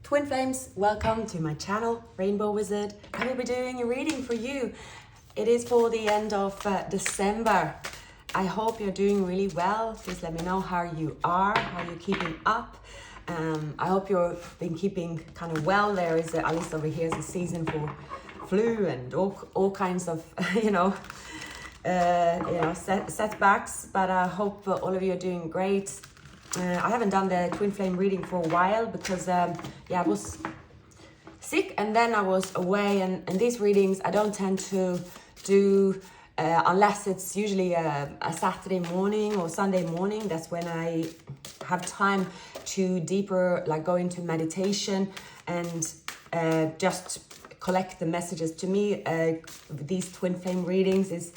Twin Flames, welcome to my channel, Rainbow Wizard. I will be doing a reading for you. It is for the end of December. I hope you're doing really well. Please let me know how you are, how you're keeping up. I hope you've been keeping kind of well. There is, at least over here, is a season for flu and all kinds of, setbacks. But I hope all of you are doing great. I haven't done the Twin Flame reading for a while because, I was sick and then I was away. And these readings I don't tend to do unless it's usually a Saturday morning or Sunday morning. That's when I have time to deeper, go into meditation and just collect the messages. To me, these Twin Flame readings is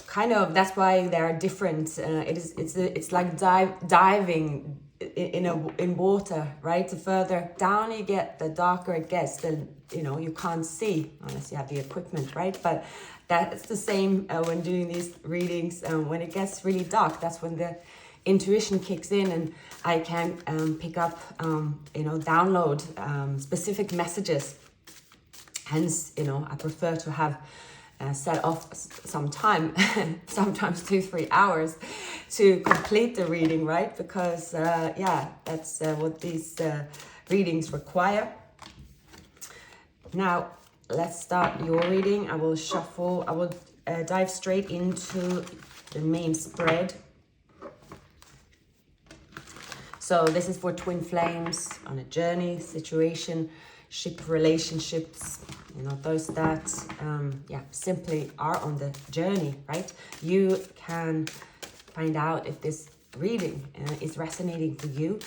kind of, that's why they are different. It's like diving in water, right? The further down you get, the darker it gets. Then you can't see unless you have the equipment, right? But that's the same when doing these readings. When it gets really dark, that's when the intuition kicks in, and I can pick up, download specific messages. Hence, I prefer to have set off some time, sometimes 2-3 hours to complete the reading, right? Because that's what these readings require. Now let's start your reading. I will shuffle, I will dive straight into the main spread. So this is for Twin Flames on a journey, situation, ship, relationships, those that simply are on the journey, right? You can find out if this reading is resonating for you.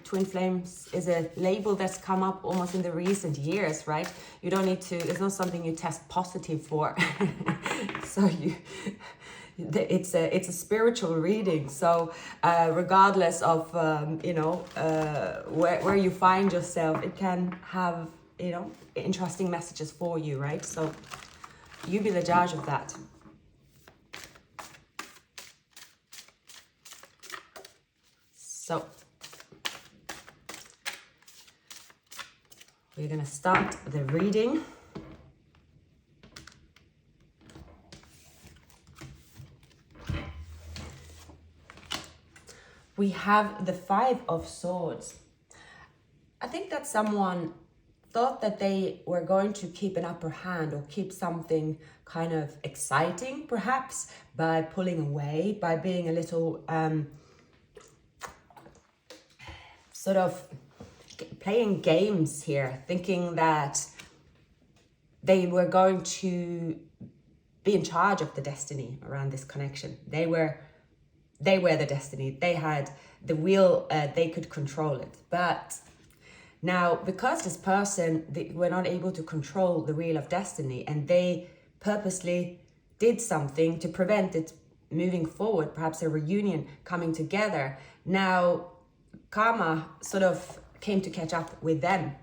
Twin Flames is a label that's come up almost in the recent years, right? You don't need to, it's not something you test positive for. So it's a spiritual reading. So regardless of where you find yourself, it can have interesting messages for you, right? So you be the judge of that. So we're gonna start the reading. We have the Five of Swords. I think that someone thought that they were going to keep an upper hand or keep something kind of exciting, perhaps, by pulling away, by being a little sort of playing games here, thinking that they were going to be in charge of the destiny around this connection. They were the destiny. They had the wheel, they could control it. But now, because this person, they were not able to control the wheel of destiny, and they purposely did something to prevent it moving forward, perhaps a reunion coming together, now karma sort of came to catch up with them.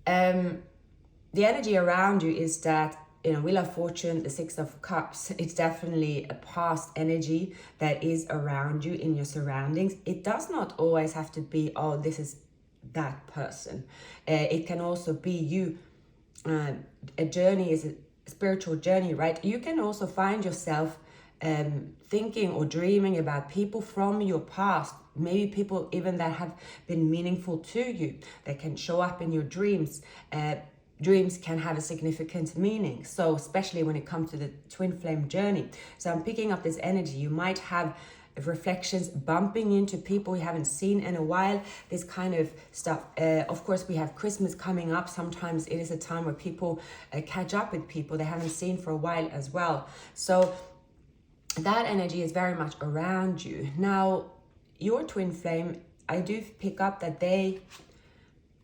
The energy around you is that, Wheel of Fortune, the Six of Cups, it's definitely a past energy that is around you in your surroundings. It does not always have to be, oh, this is that person. It can also be you. A journey is a spiritual journey, right? You can also find yourself thinking or dreaming about people from your past, maybe people even that have been meaningful to you. They can show up in your dreams. Dreams can have a significant meaning. So especially when it comes to the Twin Flame journey. So I'm picking up this energy. You might have reflections bumping into people you haven't seen in a while, this kind of stuff. Of course, we have Christmas coming up. Sometimes it is a time where people catch up with people they haven't seen for a while as well. So that energy is very much around you. Now, your Twin Flame, I do pick up that they've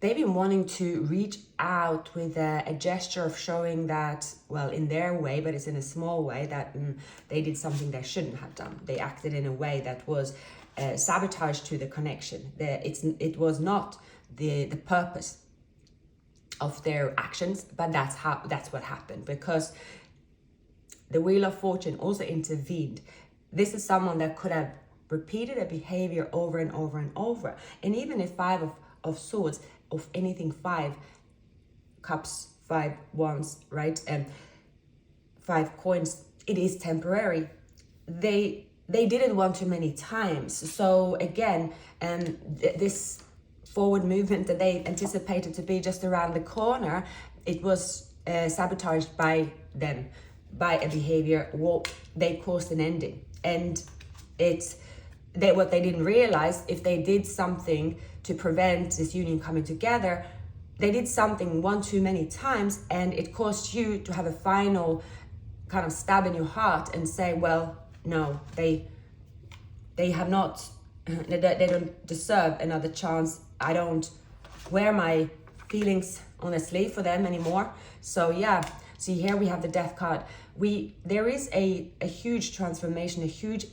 been wanting to reach out with a gesture of showing that, well, in their way, but it's in a small way, that they did something they shouldn't have done. They acted in a way that was sabotage to the connection. It was not the purpose of their actions, but that's what happened, because the Wheel of Fortune also intervened. This is someone that could have repeated a behavior over and over and over. And even if five of swords, of anything, 5 cups, 5 wands, right, and 5 coins, it is temporary. They did it one too many times. So again, this forward movement that they anticipated to be just around the corner, it was sabotaged by them, by a behavior. Well, they caused an ending, and what they didn't realize, if they did something to prevent this union coming together, they did something one too many times, and it caused you to have a final kind of stab in your heart and say, well, no, they have not, they don't deserve another chance. I don't wear my feelings on the sleeve for them anymore. So yeah, see, here we have the Death card. There is a huge transformation, a huge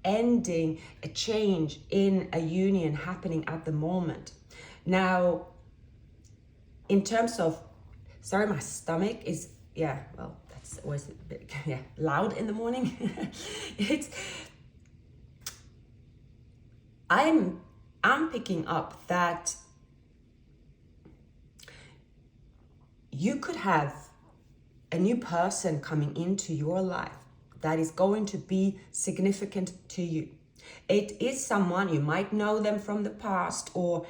ending, a change in a union happening at the moment. Now, in terms of, sorry, my stomach is, yeah, well, that's always a bit, yeah, loud in the morning. I'm picking up that you could have a new person coming into your life that is going to be significant to you. It is someone, you might know them from the past, or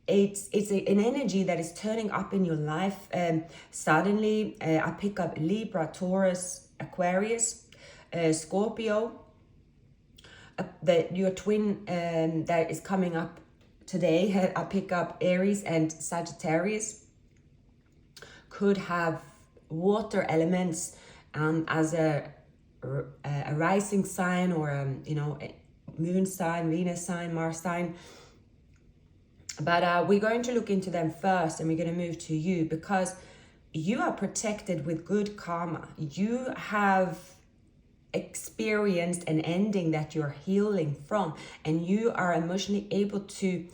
it's an energy that is turning up in your life. Suddenly, I pick up Libra, Taurus, Aquarius, Scorpio, your twin that is coming up today. I pick up Aries and Sagittarius. Could have water elements as a rising sign, or a moon sign, Venus sign, Mars sign. But we're going to look into them first, and we're going to move to you, because you are protected with good karma. You have experienced an ending that you're healing from, and you are emotionally able to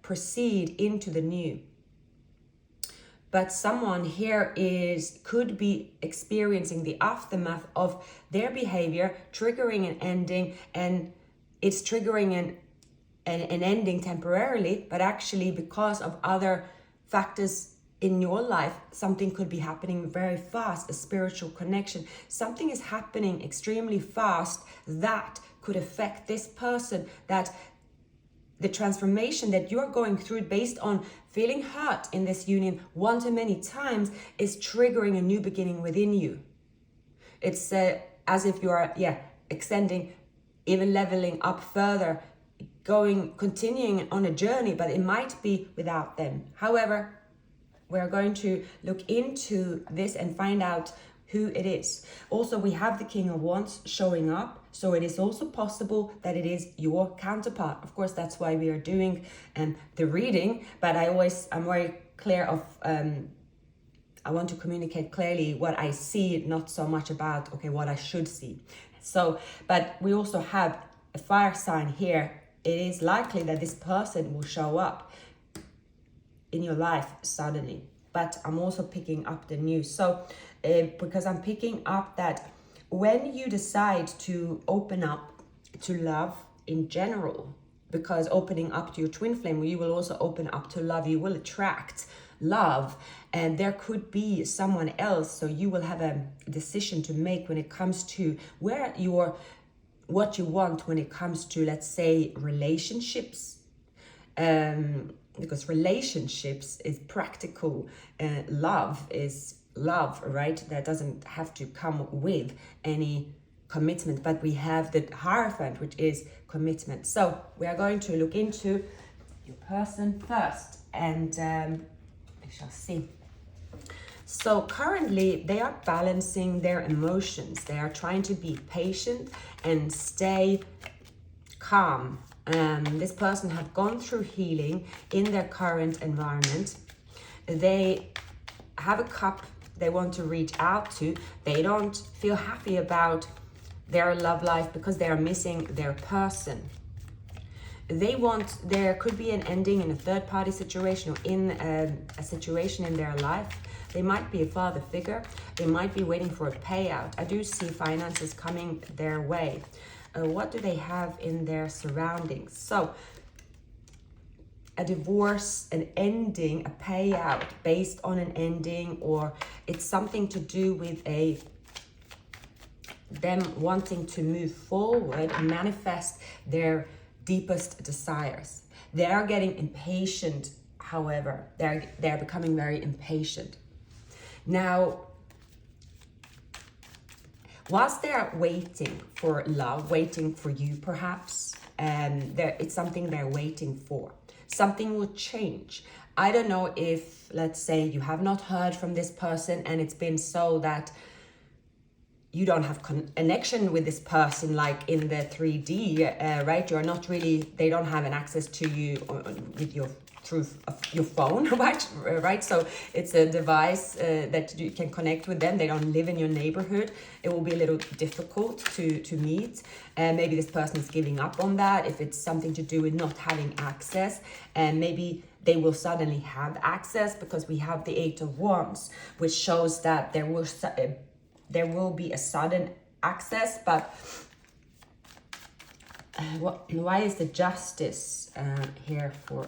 proceed into the new. But someone here could be experiencing the aftermath of their behavior, triggering an ending, and it's triggering an ending temporarily, but actually because of other factors in your life, something could be happening very fast, a spiritual connection. Something is happening extremely fast that could affect this person, that the transformation that you're going through based on feeling hurt in this union one too many times is triggering a new beginning within you. It's as if you are, extending, even leveling up further, continuing on a journey, but it might be without them. However, we're going to look into this and find out who it is. Also, we have the King of Wands showing up, so it is also possible that it is your counterpart. Of course, that's why we are doing the reading, but I'm very clear of, I want to communicate clearly what I see, not so much about, what I should see. So, but we also have a fire sign here. It is likely that this person will show up in your life suddenly, but I'm also picking up the news. So because I'm picking up that when you decide to open up to love in general, because opening up to your twin flame, you will also open up to love, you will attract love, and there could be someone else. So you will have a decision to make when it comes to what you want when it comes to, let's say, relationships, because relationships is practical, love is love, right? That doesn't have to come with any commitment, but we have the Hierophant, which is commitment. So we are going to look into your person first, and we shall see. So currently they are balancing their emotions. They are trying to be patient and stay calm. This person have gone through healing in their current environment. They have a cup they want to reach out to. They don't feel happy about their love life because they are missing their person. There could be an ending in a third-party situation, or in a situation in their life. They might be a father figure. They might be waiting for a payout. I do see finances coming their way. what do they have in their surroundings? So a divorce, an ending, a payout based on an ending, or it's something to do with them wanting to move forward and manifest their deepest desires. They are getting impatient, however. They're becoming very impatient. Now, whilst they're waiting for love, waiting for you perhaps, it's something they're waiting for. Something will change. I don't know if, let's say, you have not heard from this person and it's been so that you don't have connection with this person like in the 3D, right? You're not really, they don't have an access to you with through your phone, right? So it's a device that you can connect with them. They don't live in your neighborhood. It will be a little difficult to meet. And maybe this person is giving up on that. If it's something to do with not having access, and maybe they will suddenly have access, because we have the 8 of Wands, which shows that there will be a sudden access. But why is the Justice here for?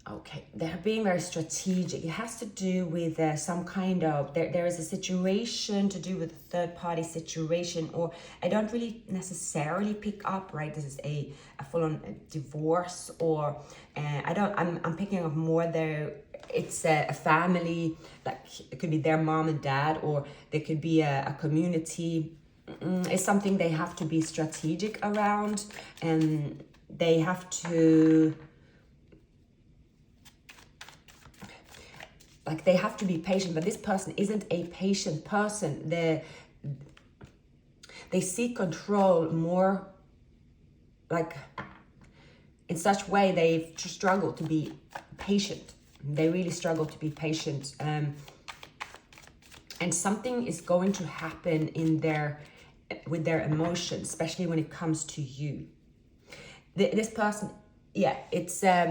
Okay, they're being very strategic. It has to do with some kind of, there is a situation to do with a third party situation, or I don't really necessarily pick up, right? This is a full-on divorce, or I'm picking up more there. It's a family, like it could be their mom and dad, or there could be a community. It's something they have to be strategic around, and they have to, like, they have to be patient. But this person isn't a patient person. They seek control more, like in such way they struggle to be patient. They really struggle to be patient, and something is going to happen with their emotions, especially when it comes to you. This person, yeah, it's they're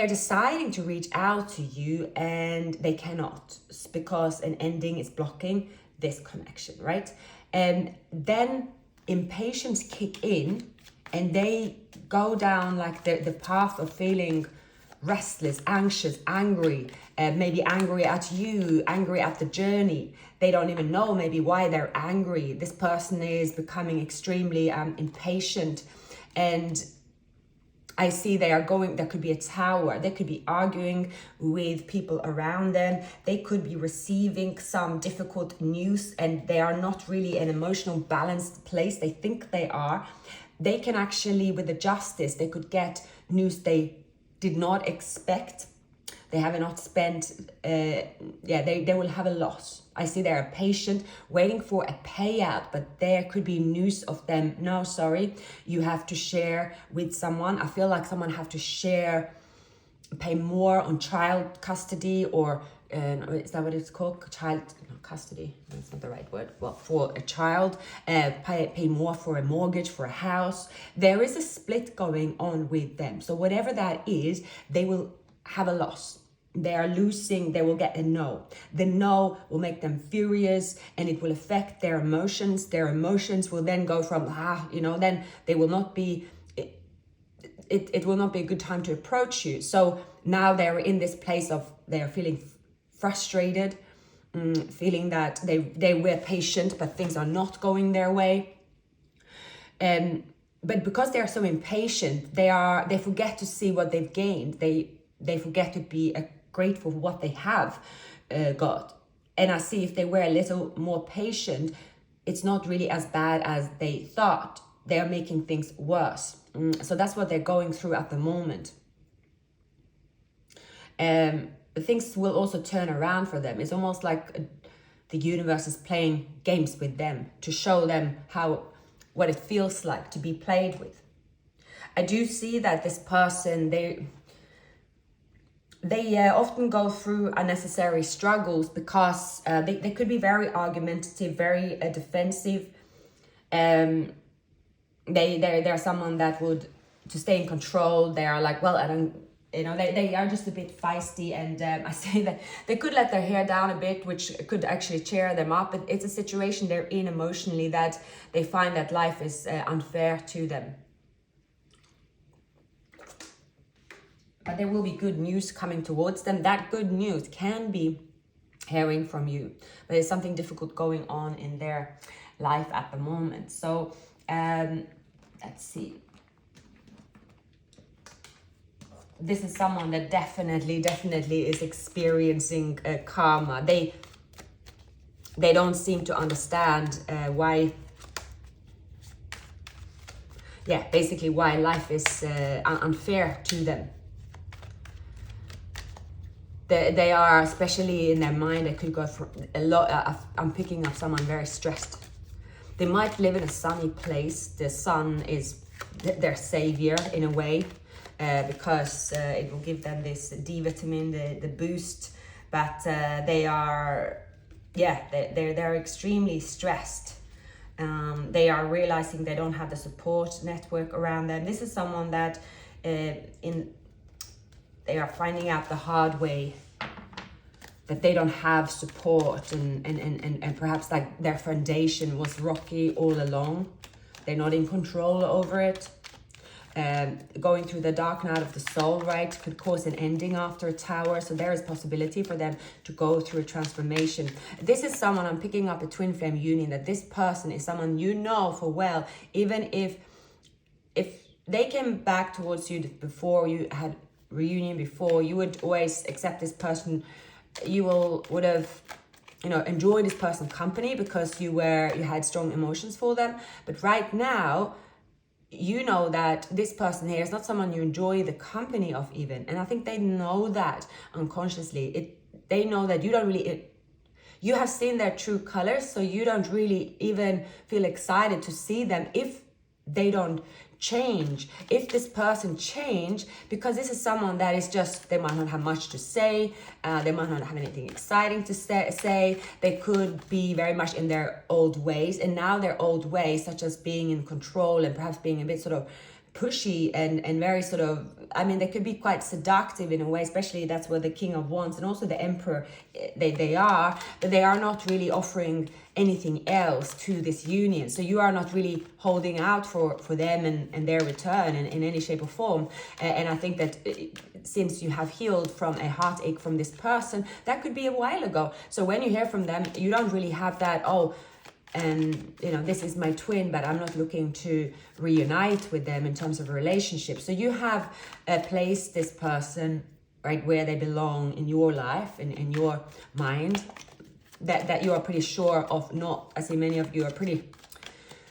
deciding to reach out to you and they cannot, because an ending is blocking this connection, right? And then impatience kick in, and they go down like the path of feeling restless, anxious, angry, maybe angry at you, angry at the journey. They don't even know maybe why they're angry. This person is becoming extremely impatient, and I see they are going, there could be a tower. They could be arguing with people around them. They could be receiving some difficult news, and they are not really an emotional balanced place. They think they are. They can actually, with the Justice, they could get news they did not expect. They have not spent, they will have a loss. I see they are patient, waiting for a payout, but there could be news of them. No, sorry, you have to share with someone. I feel like someone have to pay more on child custody, or is that what it's called? Child custody, that's not the right word. Well, for a child, pay more for a mortgage, for a house. There is a split going on with them. So whatever that is, they will have a loss. They are losing, they will get a no. The no will make them furious, and it will affect their emotions. Their emotions will then go from, then they will not be, it will not be a good time to approach you. So now they're in this place of, they're feeling frustrated, feeling that they were patient, but things are not going their way. But because they are so impatient, they forget to see what they've gained. They forget to be grateful for what they have got. And I see if they were a little more patient, it's not really as bad as they thought. They are making things worse. So that's what they're going through at the moment. Things will also turn around for them. It's almost like the universe is playing games with them to show them what it feels like to be played with. I do see that this person, they often go through unnecessary struggles, because they could be very argumentative, very defensive. They're someone that would, to stay in control, they are like, well, they are just a bit feisty, and I say that they could let their hair down a bit, which could actually cheer them up, but it's a situation they're in emotionally that they find that life is unfair to them. But there will be good news coming towards them. That good news can be hearing from you, but there's something difficult going on in their life at the moment. So let's see. This is someone that definitely is experiencing karma. They don't seem to understand why, basically why life is unfair to them. They are, especially in their mind, they could go for a lot. I'm picking up someone very stressed. They might live in a sunny place. The sun is their savior in a way, because it will give them this D vitamin, the boost. But they are, they're extremely stressed. They are realizing they don't have the support network around them. This is someone that they are finding out the hard way that they don't have support, and perhaps like their foundation was rocky all along. They're not in control over it. Going through the dark night of the soul, right, could cause an ending after a tower. So there is possibility for them to go through a transformation. This is someone, I'm picking up a twin flame union, that this person is someone you know for well, even if they came back towards you before you had reunion, before you would always accept this person, you would have enjoyed this person's company because you had strong emotions for them. But right now you know that this person here is not someone you enjoy the company of even, and I think they know that unconsciously. They know that you don't really you have seen their true colors, so you don't really even feel excited to see them if they don't change. If this person change, because this is someone that is just, they might not have much to say, they might not have anything exciting to say, they could be very much in their old ways, and now their old ways, such as being in control and perhaps being a bit sort of pushy and very sort of, they could be quite seductive in a way, especially that's where the King of Wands and also the Emperor, they are, but they are not really offering anything else to this union. So you are not really holding out for them and their return in any shape or form. And I think that since you have healed from a heartache from this person, that could be a while ago. So when you hear from them, you don't really have that, and this is my twin, but I'm not looking to reunite with them in terms of a relationship. So you have placed this person right where they belong in your life, in your mind, that you are pretty sure of. Not, I see many of you are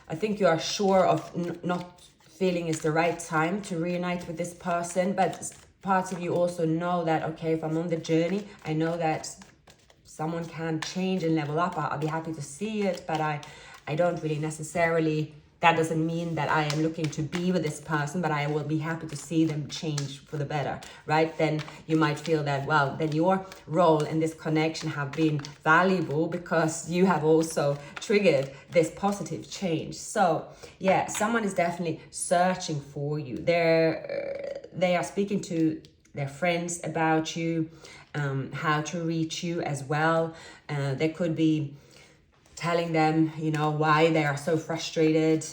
I think you are sure of not feeling it's the right time to reunite with this person, but parts of you also know that, okay, if I'm on the journey, I know that someone can change and level up. I'll be happy to see it, but I don't really necessarily, that doesn't mean that I am looking to be with this person, but I will be happy to see them change for the better, right? Then you might feel that, well, then your role in this connection have been valuable because you have also triggered this positive change. So yeah, someone is definitely searching for you. They are speaking to their friends about you, how to reach you as well. They could be telling them, why they are so frustrated.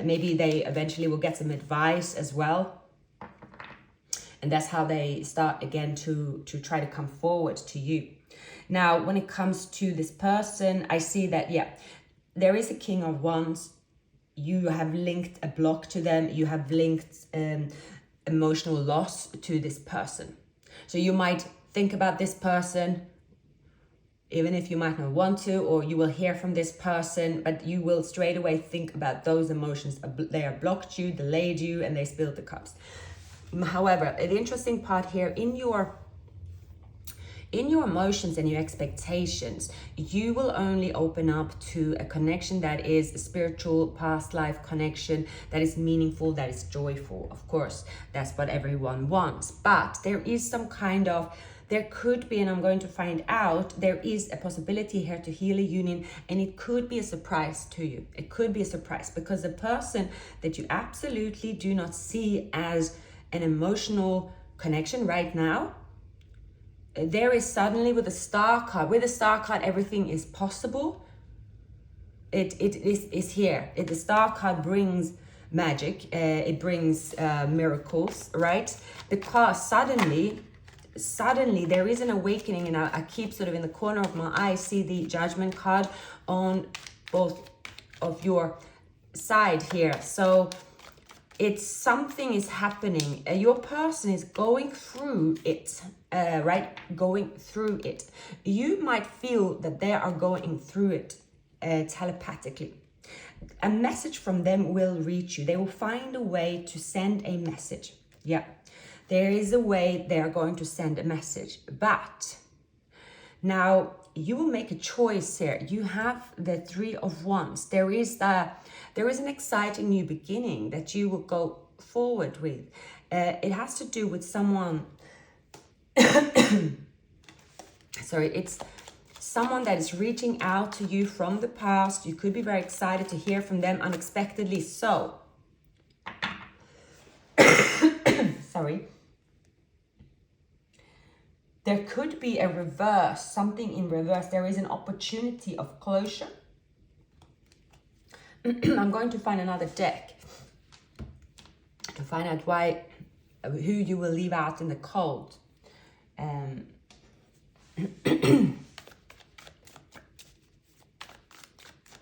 Maybe they eventually will get some advice as well. And that's how they start again to try to come forward to you. Now, when it comes to this person, I see that, there is a King of Wands. You have linked a block to them. You have linked emotional loss to this person. So you might think about this person, even if you might not want to, or you will hear from this person, but you will straight away think about those emotions. They have blocked you, delayed you, and they spilled the cups. However, the interesting part here, in your emotions and your expectations, you will only open up to a connection that is a spiritual past life connection, that is meaningful, that is joyful. Of course, that's what everyone wants. But there is some kind of, there could be, and I'm going to find out, there is a possibility here to heal a union, and it could be a surprise to you. It could be a surprise because the person that you absolutely do not see as an emotional connection right now, there is suddenly with the star card, everything is possible. It is here. The star card brings magic. It brings miracles, right? Because suddenly there is an awakening, and I keep sort of in the corner of my eye, see the Judgment card on both of your side here. So it's something is happening. Your person is going through it, right? Going through it. You might feel that they are going through it telepathically. A message from them will reach you. They will find a way to send a message. Yeah, there is a way they are going to send a message. But now you will make a choice here. You have the Three of Wands. There is an exciting new beginning that you will go forward with. It has to do with someone. Sorry, it's someone that is reaching out to you from the past. You could be very excited to hear from them unexpectedly. So, sorry. There could be a reverse, something in reverse. There is an opportunity of closure. I'm going to find another deck to find out who you will leave out in the cold.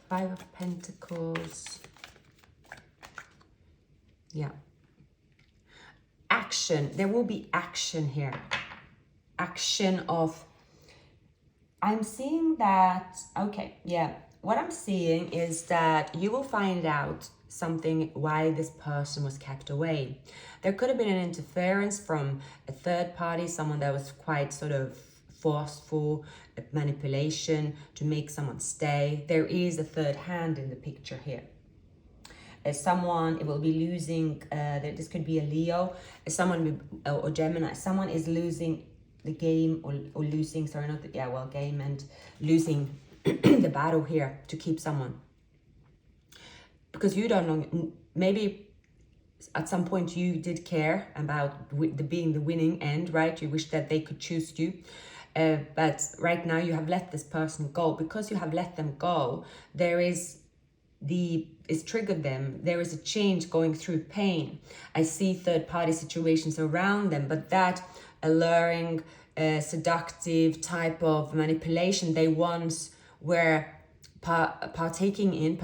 Five of Pentacles. Yeah. Action. There will be action here. Action of, I'm seeing that, okay, yeah. What I'm seeing is that you will find out something why this person was kept away. There could have been an interference from a third party, someone that was quite sort of forceful, manipulation to make someone stay. There is a third hand in the picture here. Someone, it will be losing, this could be a Leo, someone or Gemini, someone is losing the game or losing, sorry, not the, yeah, well, game and losing the battle here to keep someone. Because you don't know, maybe at some point you did care about being the winning end, right? You wish that they could choose you. But right now you have let this person go. Because you have let them go, it's triggered them. There is a change going through pain. I see third party situations around them, but that alluring, seductive type of manipulation they once were participating in,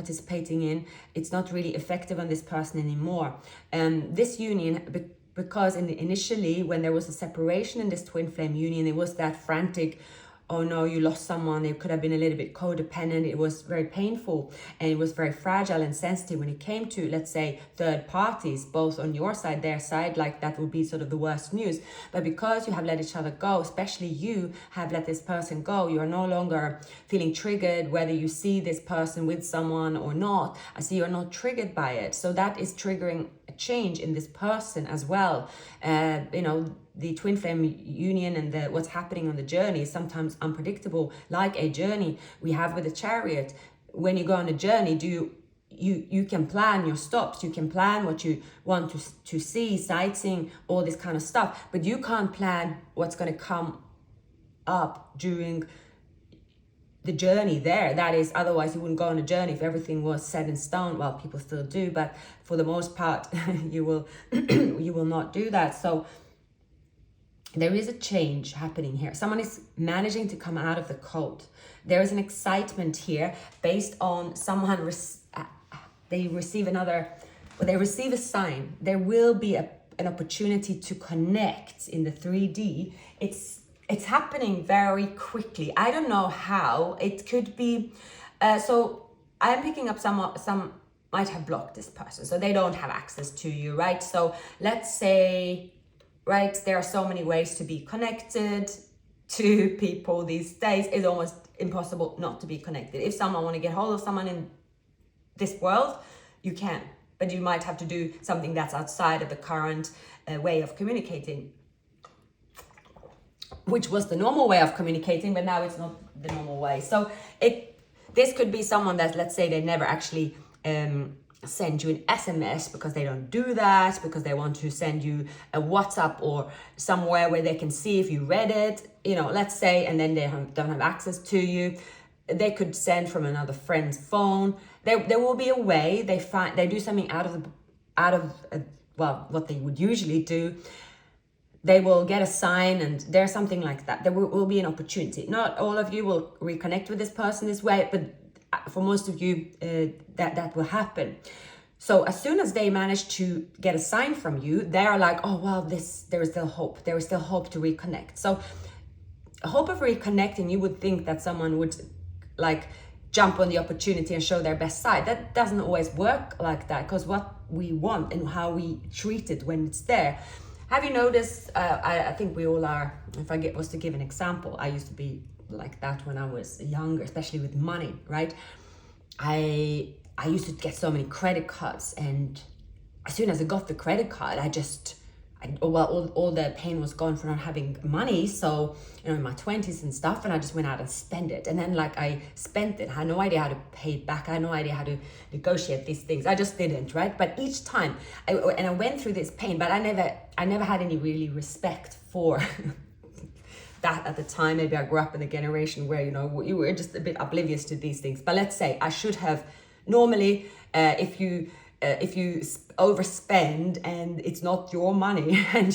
it's not really effective on this person anymore. This union, because initially when there was a separation in this twin flame union, it was that frantic, oh no, you lost someone. It could have been a little bit codependent. It was very painful and it was very fragile and sensitive when it came to, let's say, third parties, both on your side, their side, like that would be sort of the worst news. But because you have let each other go, especially you have let this person go, you are no longer feeling triggered, whether you see this person with someone or not. I see you're not triggered by it. So that is triggering a change in this person as well. The twin flame union and what's happening on the journey is sometimes unpredictable, like a journey we have with a chariot. When you go on a journey, you can plan your stops, you can plan what you want to see, sightseeing, all this kind of stuff, but you can't plan what's going to come up during the journey there. That is, otherwise you wouldn't go on a journey if everything was set in stone. Well, people still do, but for the most part, you will not do that. So there is a change happening here. Someone is managing to come out of the cold. There is an excitement here based on someone, they receive a sign. There will be an opportunity to connect in the 3D. It's happening very quickly. I don't know how. It could be, so I'm picking up some might have blocked this person, so they don't have access to you, right? So let's say, right, there are so many ways to be connected to people these days. It's almost impossible not to be connected. If someone want to get hold of someone in this world, you can, but you might have to do something that's outside of the current way of communicating, which was the normal way of communicating, but now it's not the normal way. So this could be someone that, let's say, they never actually send you an SMS, because they don't do that, because they want to send you a WhatsApp or somewhere where they can see if you read it, let's say, and then they don't have access to you. They could send from another friend's phone. There will be a way. They do something out of what they would usually do. They will get a sign, and there's something like that. There will be an opportunity. Not all of you will reconnect with this person this way, but for most of you, that will happen. So as soon as they manage to get a sign from you, they are like, oh, well, there is still hope. There is still hope to reconnect. So hope of reconnecting, you would think that someone would like jump on the opportunity and show their best side. That doesn't always work like that, because what we want and how we treat it when it's there. Have you noticed, I think we all are, if I was to give an example, I used to be like that when I was younger, especially with money, right? I used to get so many credit cards, and as soon as I got the credit card, all the pain was gone for not having money. So, in my 20s and stuff, and I just went out and spent it. And then I spent it. I had no idea how to pay it back. I had no idea how to negotiate these things. I just didn't, right? But each time I went through this pain, but I never had any really respect for that at the time. Maybe I grew up in a generation where, you were just a bit oblivious to these things. But let's say I should have normally, if you overspend and it's not your money, and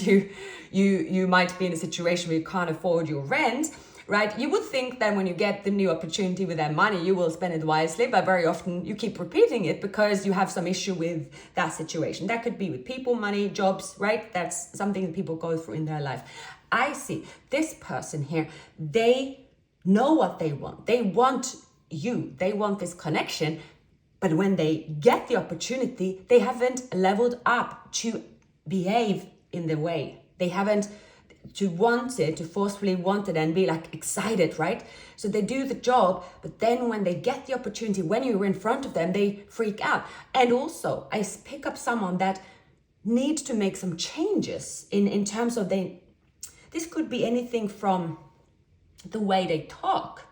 you might be in a situation where you can't afford your rent, right? You would think that when you get the new opportunity with that money, you will spend it wisely, but very often you keep repeating it because you have some issue with that situation. That could be with people, money, jobs, right? That's something that people go through in their life. I see this person here, they know what they want. They want you, they want this connection. But when they get the opportunity, they haven't leveled up to behave in the way. They haven't to forcefully want it and be excited, right? So they do the job, but then when they get the opportunity, when you're in front of them, they freak out. And also, I pick up someone that needs to make some changes in terms of this could be anything from the way they talk.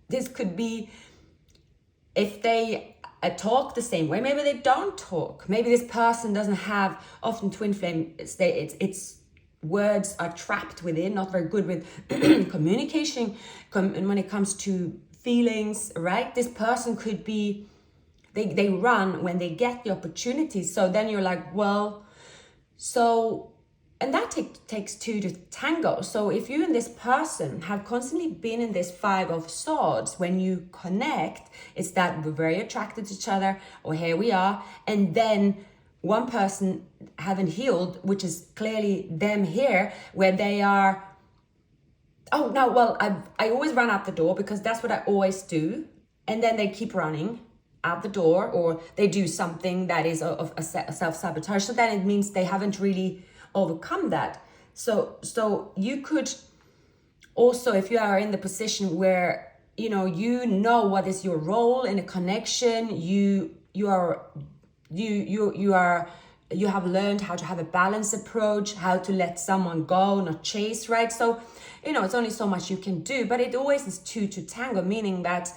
This could be if they talk the same way, maybe they don't talk. Maybe this person doesn't have, often twin flame, it's words are trapped within, not very good with communication and when it comes to feelings, right? This person could be, they run when they get the opportunity. So then you're like, well, and that takes two to tango. So if you and this person have constantly been in this 5 of swords, when you connect, it's that we're very attracted to each other, or here we are, and then one person haven't healed, which is clearly them here, where they are, oh no, well, I always run out the door because that's what I always do. And then they keep running out the door, or they do something that is of a self-sabotage. So then it means they haven't really overcome that. So you could also, if you are in the position where you know what is your role in a connection, you have learned how to have a balanced approach, how to let someone go, not chase, right? So it's only so much you can do, but it always is two to tango, meaning that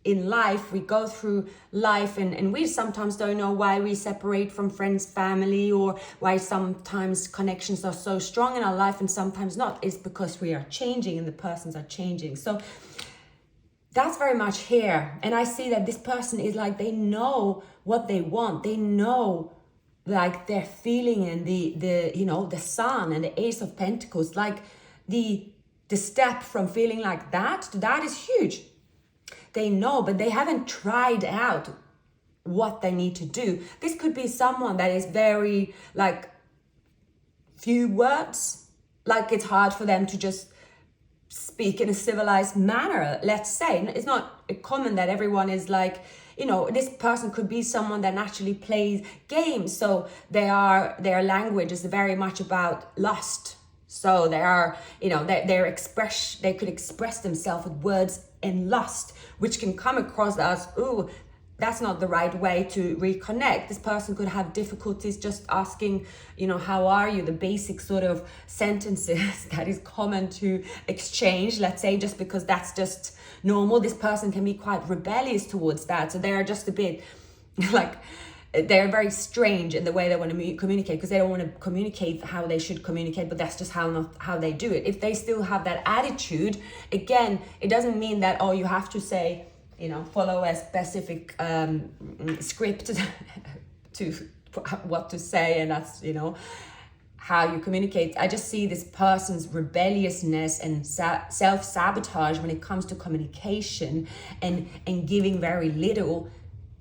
in life, we go through life and we sometimes don't know why we separate from friends, family, or why sometimes connections are so strong in our life and sometimes not. It's because we are changing and the persons are changing. So that's very much here. And I see that this person is they know what they want. They know their feeling, and the sun and the Ace of Pentacles, the step from feeling like that to that is huge. They know, but they haven't tried out what they need to do. This could be someone that is very few words, it's hard for them to just speak in a civilized manner, let's say. It's not common that everyone is this person could be someone that naturally plays games, so their language is very much about lust. So they are, they could express themselves with words and lust, which can come across as, ooh, that's not the right way to reconnect. This person could have difficulties just asking, how are you? The basic sort of sentences that is common to exchange, let's say, just because that's just normal. This person can be quite rebellious towards that. So they're just a bit like, they're very strange in the way they want to communicate, because they don't want to communicate how they should communicate, but that's just how they do it. If they still have that attitude, again, it doesn't mean that, oh, you have to say, follow a specific script to what to say, and that's, how you communicate. I just see this person's rebelliousness and self-sabotage when it comes to communication and giving very little.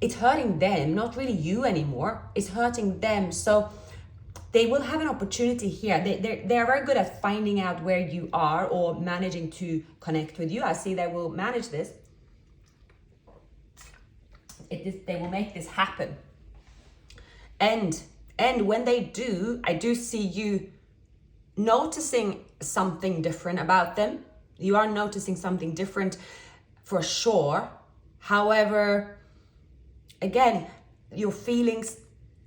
It's hurting them, not really you anymore. It's hurting them. So they will have an opportunity here. They're very good at finding out where you are or managing to connect with you. I see they will manage this. They will make this happen. And when they do, I do see you noticing something different about them. You are noticing something different for sure. However, again, your feelings,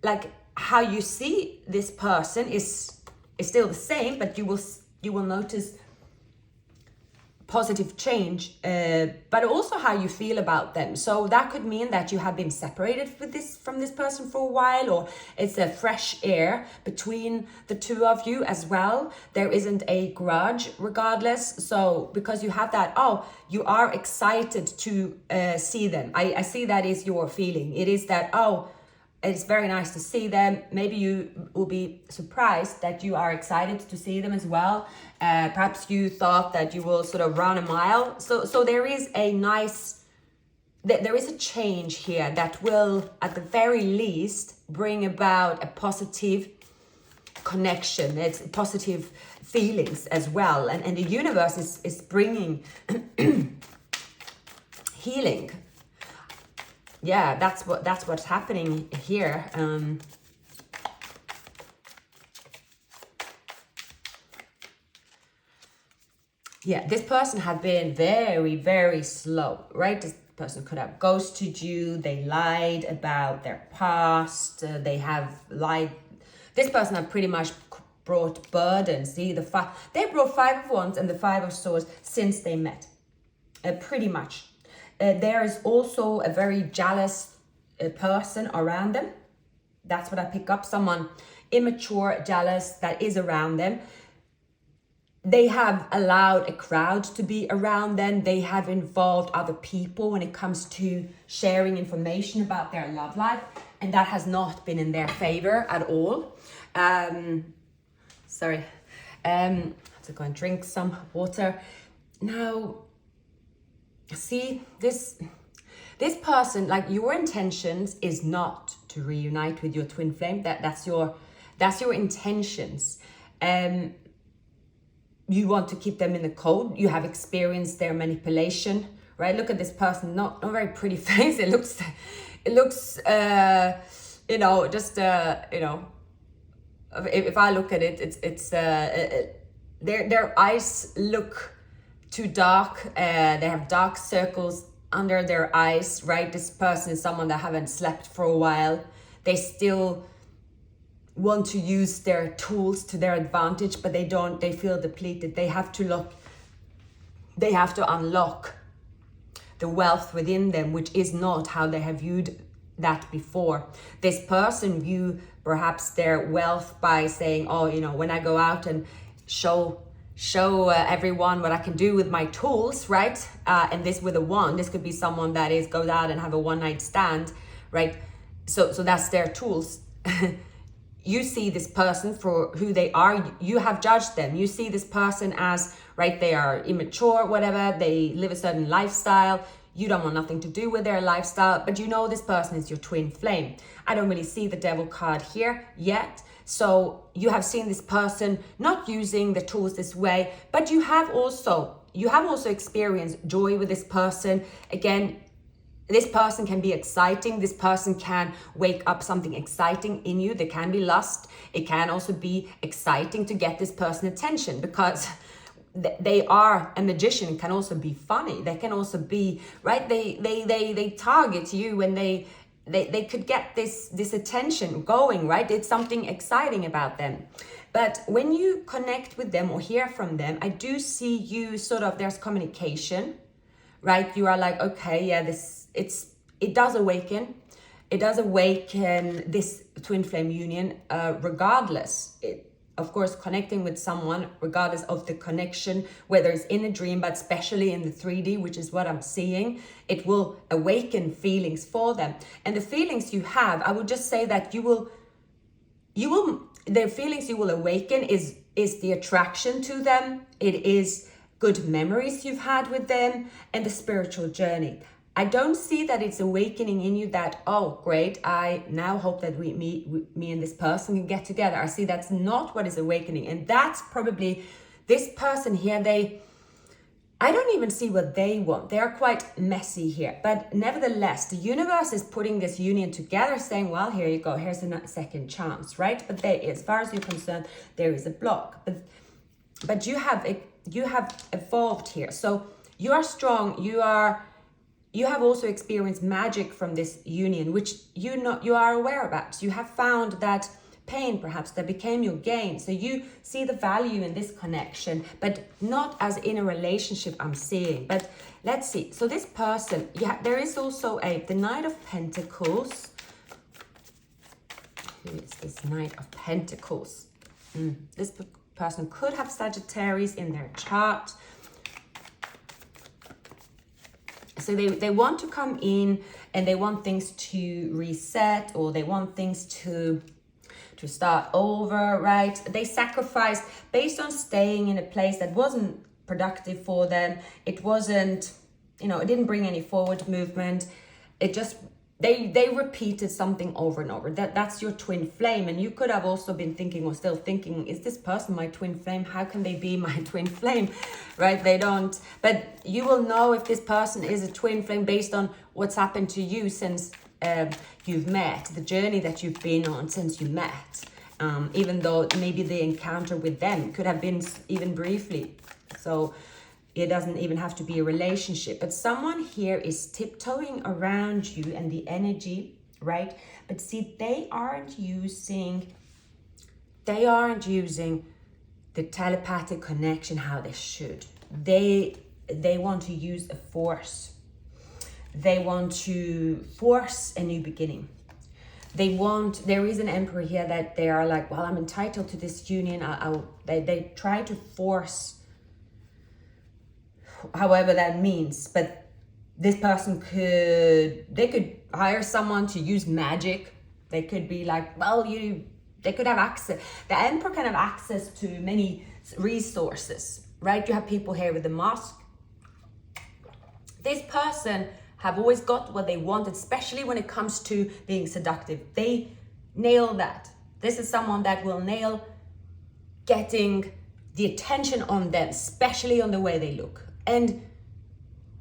like how you see this person is still the same, but you will notice positive change, but also how you feel about them. So that could mean that you have been separated from this person for a while, or it's a fresh air between the two of you as well. There isn't a grudge regardless. So because you have that, you are excited to see them. I see that is your feeling. It is that, it's very nice to see them. Maybe you will be surprised that you are excited to see them as well. Perhaps you thought that you will sort of run a mile. So there is there is a change here that will, at the very least, bring about a positive connection. It's positive feelings as well. And the universe is bringing healing. Yeah, that's what's happening here. Yeah, this person had been very, very slow, right? This person could have ghosted you. They lied about their past. They have lied. This person had pretty much brought burdens. They brought 5 of Wands and the 5 of Swords since they met, pretty much. There is also a very jealous person around them. That's what I pick up. Someone immature, jealous, that is around them. They have allowed a crowd to be around them. They have involved other people when it comes to sharing information about their love life. And that has not been in their favor at all. Sorry. I have to go and drink some water. Now, see, this person, like, your intentions is not to reunite with your twin flame. That's your intentions. You want to keep them in the cold. You have experienced their manipulation, right? Look at this person, not very pretty face. It looks if I look at it, their eyes look too dark. They have dark circles under their eyes, right? This person is someone that haven't slept for a while. They still want to use their tools to their advantage, but they feel depleted. They have to unlock the wealth within them, which is not how they have viewed that before. This person view perhaps their wealth by saying, when I go out and show everyone what I can do with my tools, right? And this with a wand, this could be someone that goes out and have a one-night stand, right? So that's their tools. You see this person for who they are. You have judged them. You see this person as, right, they are immature, whatever. They live a certain lifestyle. You don't want nothing to do with their lifestyle, but this person is your twin flame. I don't really see the devil card here yet. So you have seen this person not using the tools this way, but you have also experienced joy with this person. Again, this person can be exciting. This person can wake up something exciting in you. There can be lust. It can also be exciting to get this person attention, because they are a magician, can also be funny. They can also be, right, they target you when they could get this attention going, right? It's something exciting about them. But when you connect with them or hear from them, I do see you sort of, there's communication, right? You are like, okay, yeah, it does awaken. It does awaken this twin flame union, regardless. Of course, connecting with someone, regardless of the connection, whether it's in a dream, but especially in the 3D, which is what I'm seeing, it will awaken feelings for them. And the feelings you have, I would just say that the feelings you will awaken is the attraction to them. It is good memories you've had with them and the spiritual journey. I don't see that it's awakening in you that, oh, great, I now hope that me and this person can get together. I see that's not what is awakening. And that's probably this person here, I don't even see what they want. They are quite messy here. But nevertheless, the universe is putting this union together, saying, well, here you go. Here's a second chance, right? But as far as you're concerned, there is a block. But you have evolved here. So you are strong. You have also experienced magic from this union, which you are aware about. You have found that pain, perhaps, that became your gain. So you see the value in this connection, but not as in a relationship I'm seeing. But let's see. So this person, yeah, there is also the Knight of Pentacles. Who is this Knight of Pentacles? This person could have Sagittarius in their chart. So they want to come in and they want things to reset, or they want things to start over, right? They sacrificed based on staying in a place that wasn't productive for them. It wasn't, it didn't bring any forward movement. It just, they repeated something over and over. That's your twin flame. And you could have also been thinking, or still thinking, is this person my twin flame? How can they be my twin flame, right? They don't. But you will know if this person is a twin flame based on what's happened to you since you've met, the journey that you've been on since you met. Even though maybe the encounter with them could have been even briefly. So it doesn't even have to be a relationship, but someone here is tiptoeing around you and the energy, right? But see, they aren't using the telepathic connection how they should. They want to use a force. They want to force a new beginning. There is an emperor here that they are like, well, I'm entitled to this union. They try to force, however that means, but this person they could hire someone to use magic. They could be like, well, they could have access. The emperor can have access to many resources, right? You have people here with the mask. This person have always got what they want, especially when it comes to being seductive. They nail that. This is someone that will nail getting the attention on them, especially on the way they look. And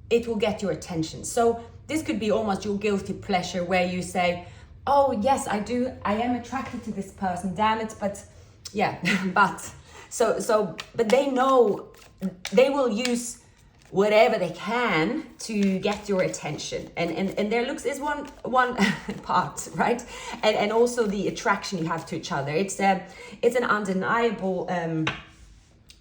it will get your attention. So this could be almost your guilty pleasure where you say, oh yes, I am attracted to this person, damn it, but yeah, but they know they will use whatever they can to get your attention, and their looks is one part, right? And also the attraction you have to each other. It's an undeniable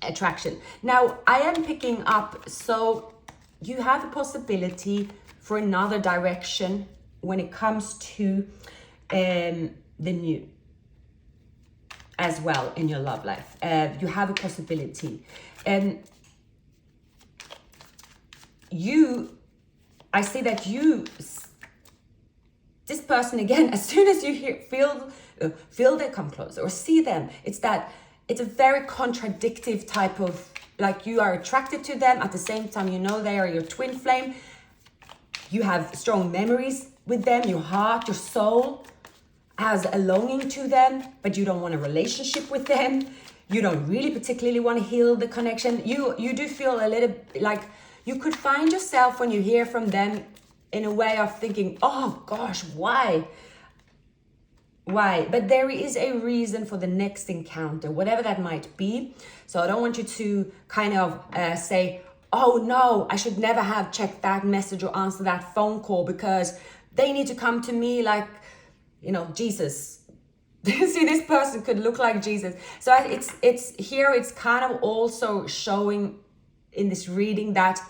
attraction. Now I am picking up, so you have a possibility for another direction when it comes to the new as well in your love life. You have a possibility, and I see that this person again, as soon as you feel they come closer or see them, it's a very contradictive type of, like, you are attracted to them, at the same time they are your twin flame. You have strong memories with them, your heart, your soul has a longing to them, but you don't want a relationship with them. You don't really particularly want to heal the connection. You do feel a little like you could find yourself when you hear from them in a way of thinking, oh gosh, why why, but there is a reason for the next encounter, whatever that might be. So I don't want you to kind of say, oh no, I should never have checked that message or answered that phone call because they need to come to me like, you know, Jesus. See, this person could look like Jesus. So it's here, it's kind of also showing in this reading that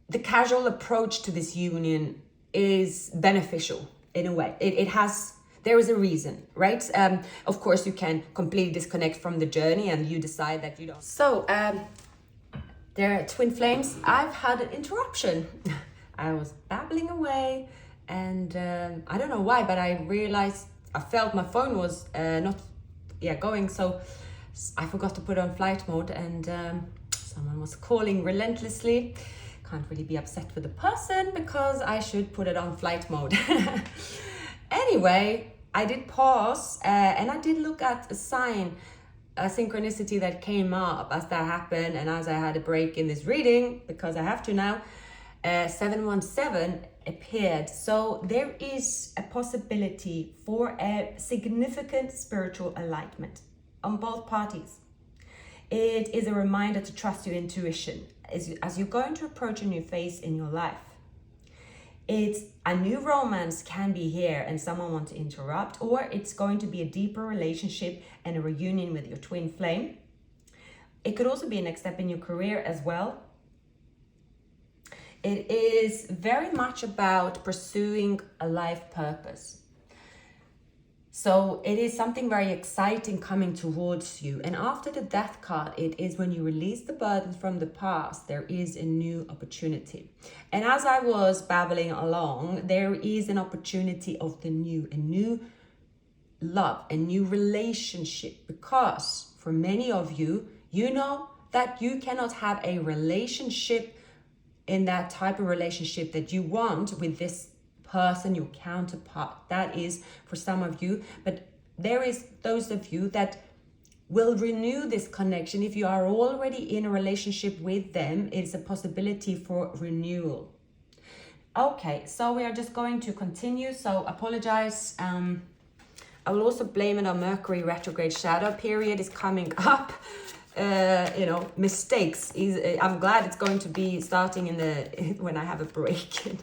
the casual approach to this union is beneficial in a way. There is a reason, right? Of course, you can completely disconnect from the journey and you decide that you don't. So, there are twin flames. I've had an interruption. I was babbling away and I don't know why, but I realized I felt my phone was not going. So I forgot to put it on flight mode and someone was calling relentlessly. Can't really be upset with the person because I should put it on flight mode. Anyway, I did pause and I did look at a sign, a synchronicity that came up as that happened and as I had a break in this reading, because I have to now, 717 appeared. So there is a possibility for a significant spiritual alignment on both parties. It is a reminder to trust your intuition as you're going to approach a new phase in your life. It's a new romance can be here and someone wants to interrupt, or it's going to be a deeper relationship and a reunion with your twin flame. It could also be a next step in your career as well. It is very much about pursuing a life purpose. So it is something very exciting coming towards you. And after the Death card, it is when you release the burdens from the past, there is a new opportunity. And as I was babbling along, there is an opportunity of the new, a new love, a new relationship. Because for many of you, you know that you cannot have a relationship in that type of relationship that you want with this person, your counterpart. That is for some of you, but there is those of you that will renew this connection. If you are already in a relationship with them, it's a possibility for renewal. Okay, so we are just going to continue. So apologize. I will also blame it on Mercury retrograde shadow period is coming up. Mistakes. I'm glad it's going to be starting when I have a break.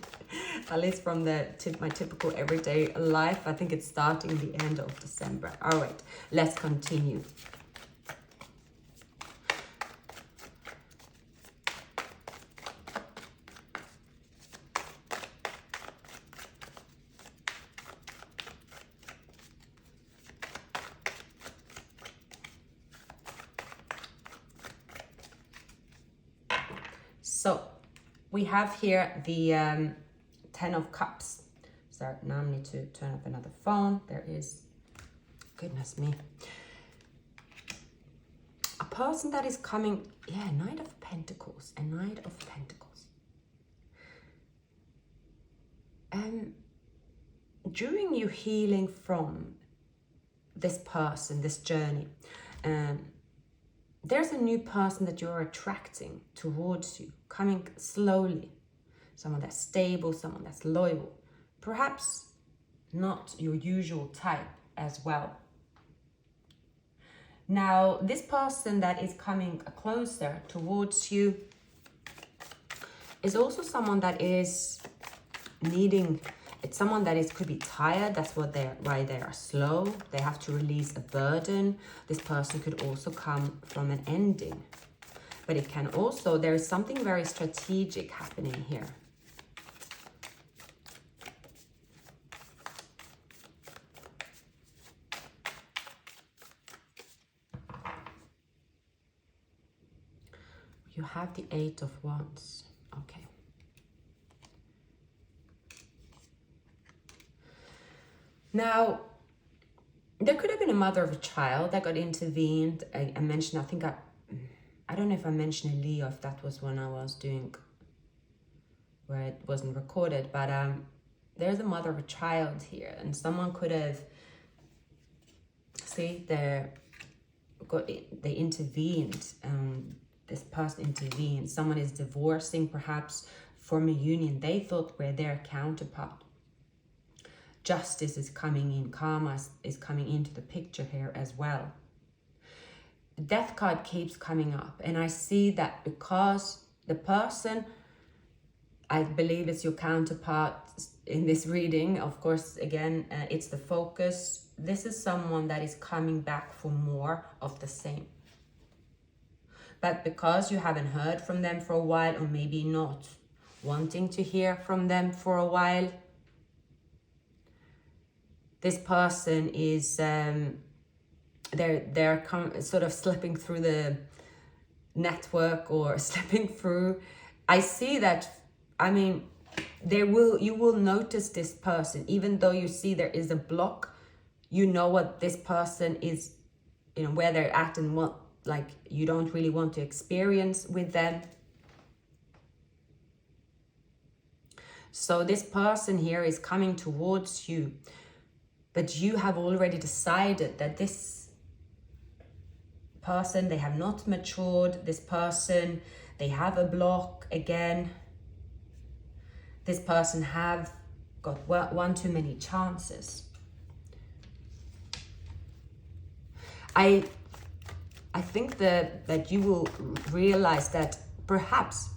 At least from my typical everyday life. I think it's starting the end of December. All right, let's continue. So we have here the 10 of Cups. So now I need to turn up another phone. There is, goodness me, a person that is coming. Yeah, Knight of Pentacles, a Knight of Pentacles. During you healing from this person, this journey, there's a new person that you're attracting towards you, coming slowly. Someone that's stable, someone that's loyal. Perhaps not your usual type as well. Now, this person that is coming closer towards you is also someone that is needing, it's someone that could be tired. That's why they are slow. They have to release a burden. This person could also come from an ending. But it can also, there is something very strategic happening here. You have the 8 of Wands. Okay. Now, there could have been a mother of a child that got intervened. I mentioned, I don't know if I mentioned Leo, if that was when I was doing, where it wasn't recorded, but there's a mother of a child here, and someone could have, see, they intervened, this person intervened. Someone is divorcing, perhaps from a union they thought were their counterpart. justice is coming in, karma is coming into the picture here as well. The Death card keeps coming up, and I see that because the person, I believe it's your counterpart in this reading, of course, again, it's the focus. This is someone that is coming back for more of the same. But because you haven't heard from them for a while, or maybe not wanting to hear from them for a while, this person is, they're sort of slipping through the network or slipping through. I see that, I mean, you will notice this person, even though you see there is a block, you know what this person is, you know, where they're at and what, like, you don't really want to experience with them. So this person here is coming towards you, but you have already decided that this person, they have not matured. This person, they have a block again. This person have got one too many chances. I think that you will realize that perhaps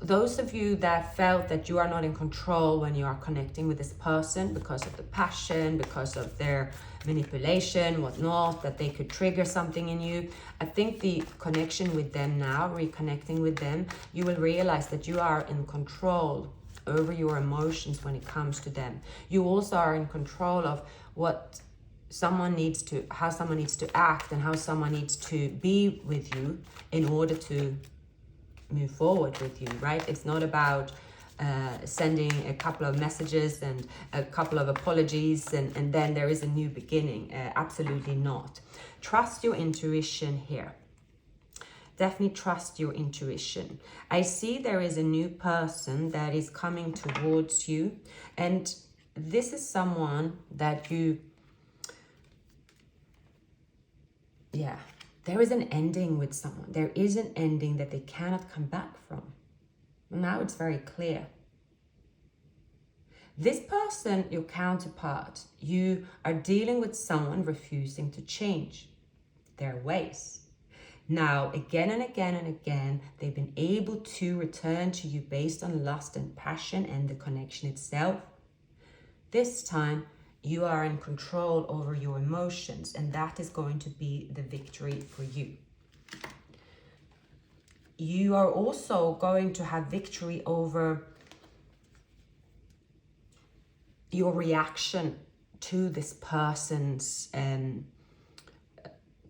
those of you that felt that you are not in control when you are connecting with this person because of the passion, because of their manipulation, whatnot, that they could trigger something in you, I think the connection with them now, reconnecting with them, you will realize that you are in control over your emotions when it comes to them. You also are in control of what someone needs to, how someone needs to act and how someone needs to be with you in order to move forward with you, right? It's not about sending a couple of messages and a couple of apologies and then there is a new beginning. Absolutely not. Trust your intuition here. Definitely trust your intuition. I see there is a new person that is coming towards you, and this is someone that you, yeah, there is an ending with someone. There is an ending that they cannot come back from. Now it's very clear. This person, your counterpart, you are dealing with someone refusing to change their ways. Now, again and again and again, they've been able to return to you based on lust and passion and the connection itself. This time, you are in control over your emotions, and that is going to be the victory for you. You are also going to have victory over your reaction to this person's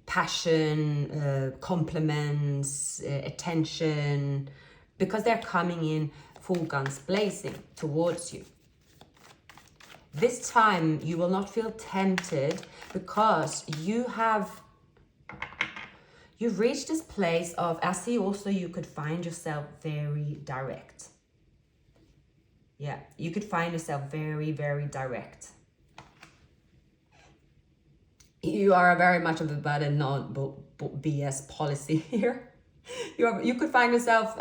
passion, compliments, attention, because they're coming in full guns blazing towards you. This time you will not feel tempted because you've reached this place of, I see also you could find yourself very direct. Yeah, you could find yourself very, very direct. You are very much of about a non-BS policy here. You could find yourself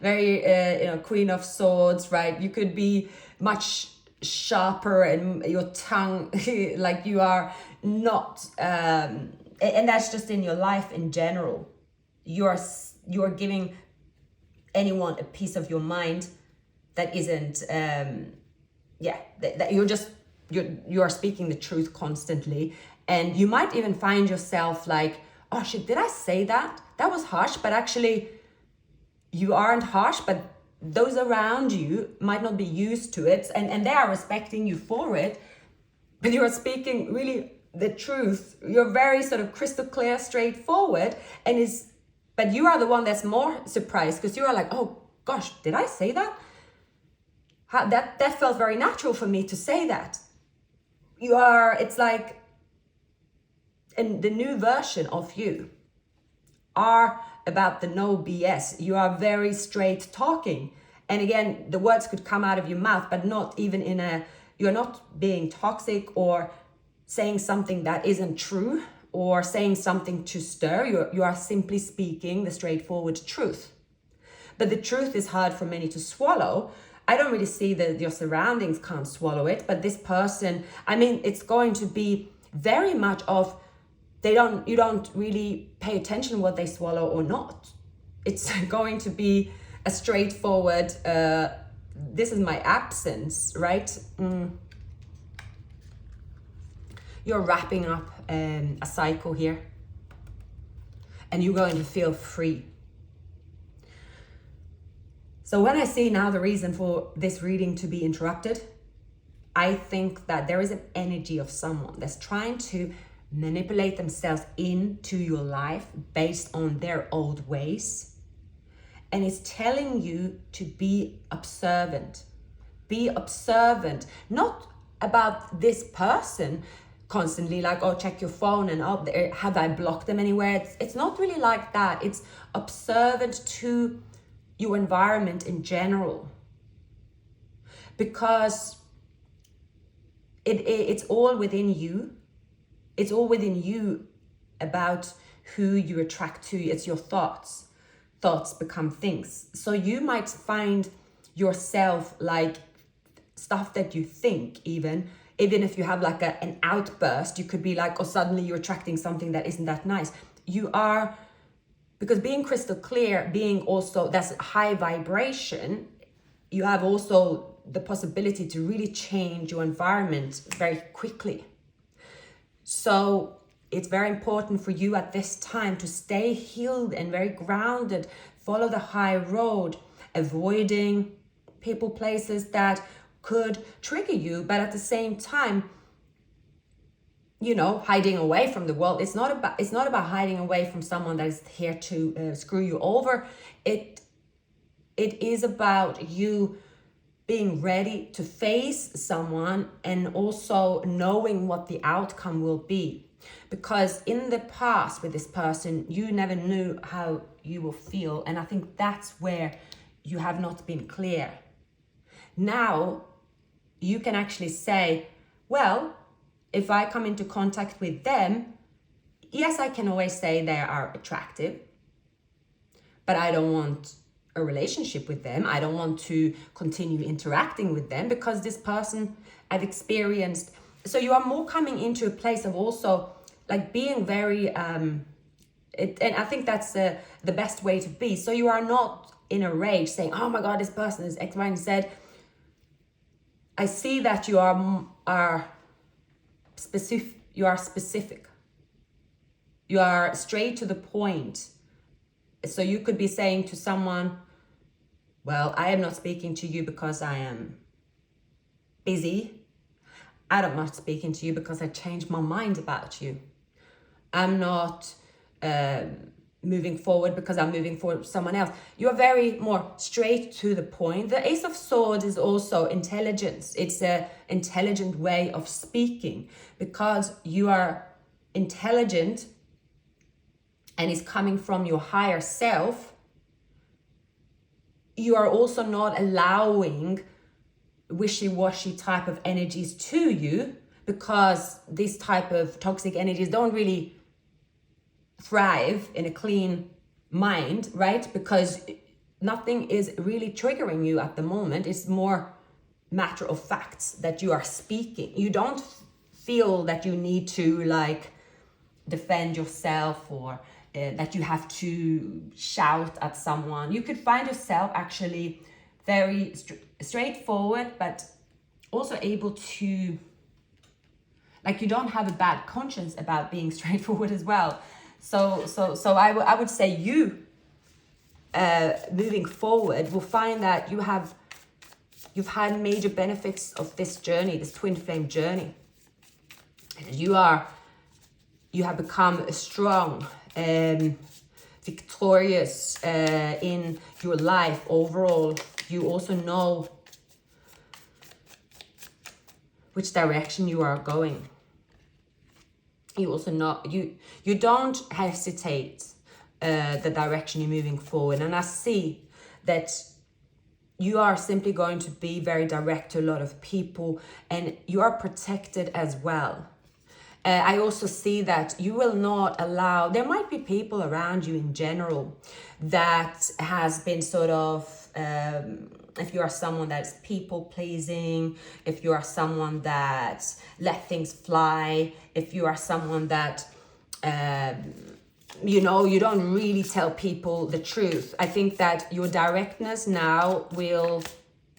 very, Queen of Swords, right? You could be much sharper and your tongue, like you are not, and that's just in your life in general. You're giving anyone a piece of your mind that isn't, that you are speaking the truth constantly. And you might even find yourself like, oh shit, did I say that? That was harsh, but actually you aren't harsh, but those around you might not be used to it, and they are respecting you for it, but you are speaking really the truth. You're very sort of crystal clear, straightforward, but you are the one that's more surprised because you are like, oh gosh, did I say that? That felt very natural for me to say that. It's like, and the new version of you are about the no BS. You are very straight talking. And again, the words could come out of your mouth, but not even you're not being toxic or saying something that isn't true or saying something to stir. You are simply speaking the straightforward truth. But the truth is hard for many to swallow. I don't really see that your surroundings can't swallow it, but this person, I mean, it's going to be very much of you don't really pay attention what they swallow or not. It's going to be a straightforward, this is my absence, right? You're wrapping up a cycle here, and you're going to feel free. So when I see now the reason for this reading to be interrupted, I think that there is an energy of someone that's trying to manipulate themselves into your life based on their old ways. And it's telling you to be observant. Be observant, not about this person constantly like, oh, check your phone and oh, have I blocked them anywhere? It's not really like that. It's observant to your environment in general. Because it's all within you. It's all within you about who you attract to. It's your thoughts. Thoughts become things. So you might find yourself like stuff that you think, even if you have like an outburst, you could be like, oh, suddenly you're attracting something that isn't that nice. You are, because being crystal clear, being also, that's high vibration, you have also the possibility to really change your environment very quickly. So it's very important for you at this time to stay healed and very grounded, follow the high road, avoiding people, places that could trigger you, but at the same time, you know, hiding away from the world. It's not about hiding away from someone that is here to screw you over. It is about you being ready to face someone and also knowing what the outcome will be. Because in the past with this person, you never knew how you will feel. And I think that's where you have not been clear. Now, you can actually say, well, if I come into contact with them, yes, I can always say they are attractive, but I don't want a relationship with them. I don't want to continue interacting with them because this person I've experienced. So you are more coming into a place of also like being very, and I think that's the best way to be. So you are not in a rage saying, oh my God, this person is X, Y, and Z. I see that you are specific. You are specific. You are straight to the point. So you could be saying to someone, well, I am not speaking to you because I am busy. I'm not speaking to you because I changed my mind about you. I'm not moving forward because I'm moving forward with someone else. You're very more straight to the point. The Ace of Swords is also intelligence. It's an intelligent way of speaking because you are intelligent and is coming from your higher self. You are also not allowing wishy-washy type of energies to you, because these type of toxic energies don't really thrive in a clean mind, right? Because nothing is really triggering you at the moment. It's more matter of facts that you are speaking. You don't feel that you need to like defend yourself or that you have to shout at someone. You could find yourself actually very straightforward, but also able to, like, you don't have a bad conscience about being straightforward as well. So I would say you moving forward will find that you've had major benefits of this journey, this twin flame journey. And you have become strong, victorious in your life overall. You also know which direction you are going. You also know, you don't hesitate the direction you're moving forward. And I see that you are simply going to be very direct to a lot of people, and you are protected as well. I also see that you will not allow, there might be people around you in general that has been sort of if you are someone that's people pleasing, if you are someone that let things fly, if you are someone that you know, you don't really tell people the truth. I think that your directness now will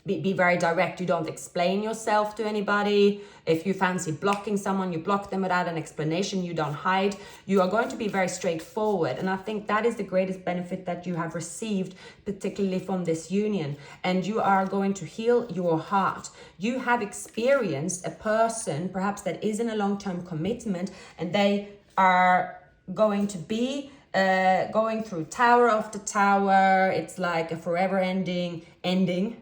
be very direct. You don't explain yourself to anybody. If you fancy blocking someone, you block them without an explanation. You don't hide. You are going to be very straightforward. And I think that is the greatest benefit that you have received, particularly from this union. And you are going to heal your heart. You have experienced a person, perhaps that is in a long-term commitment, and they are going to be going through tower after tower. It's like a forever ending.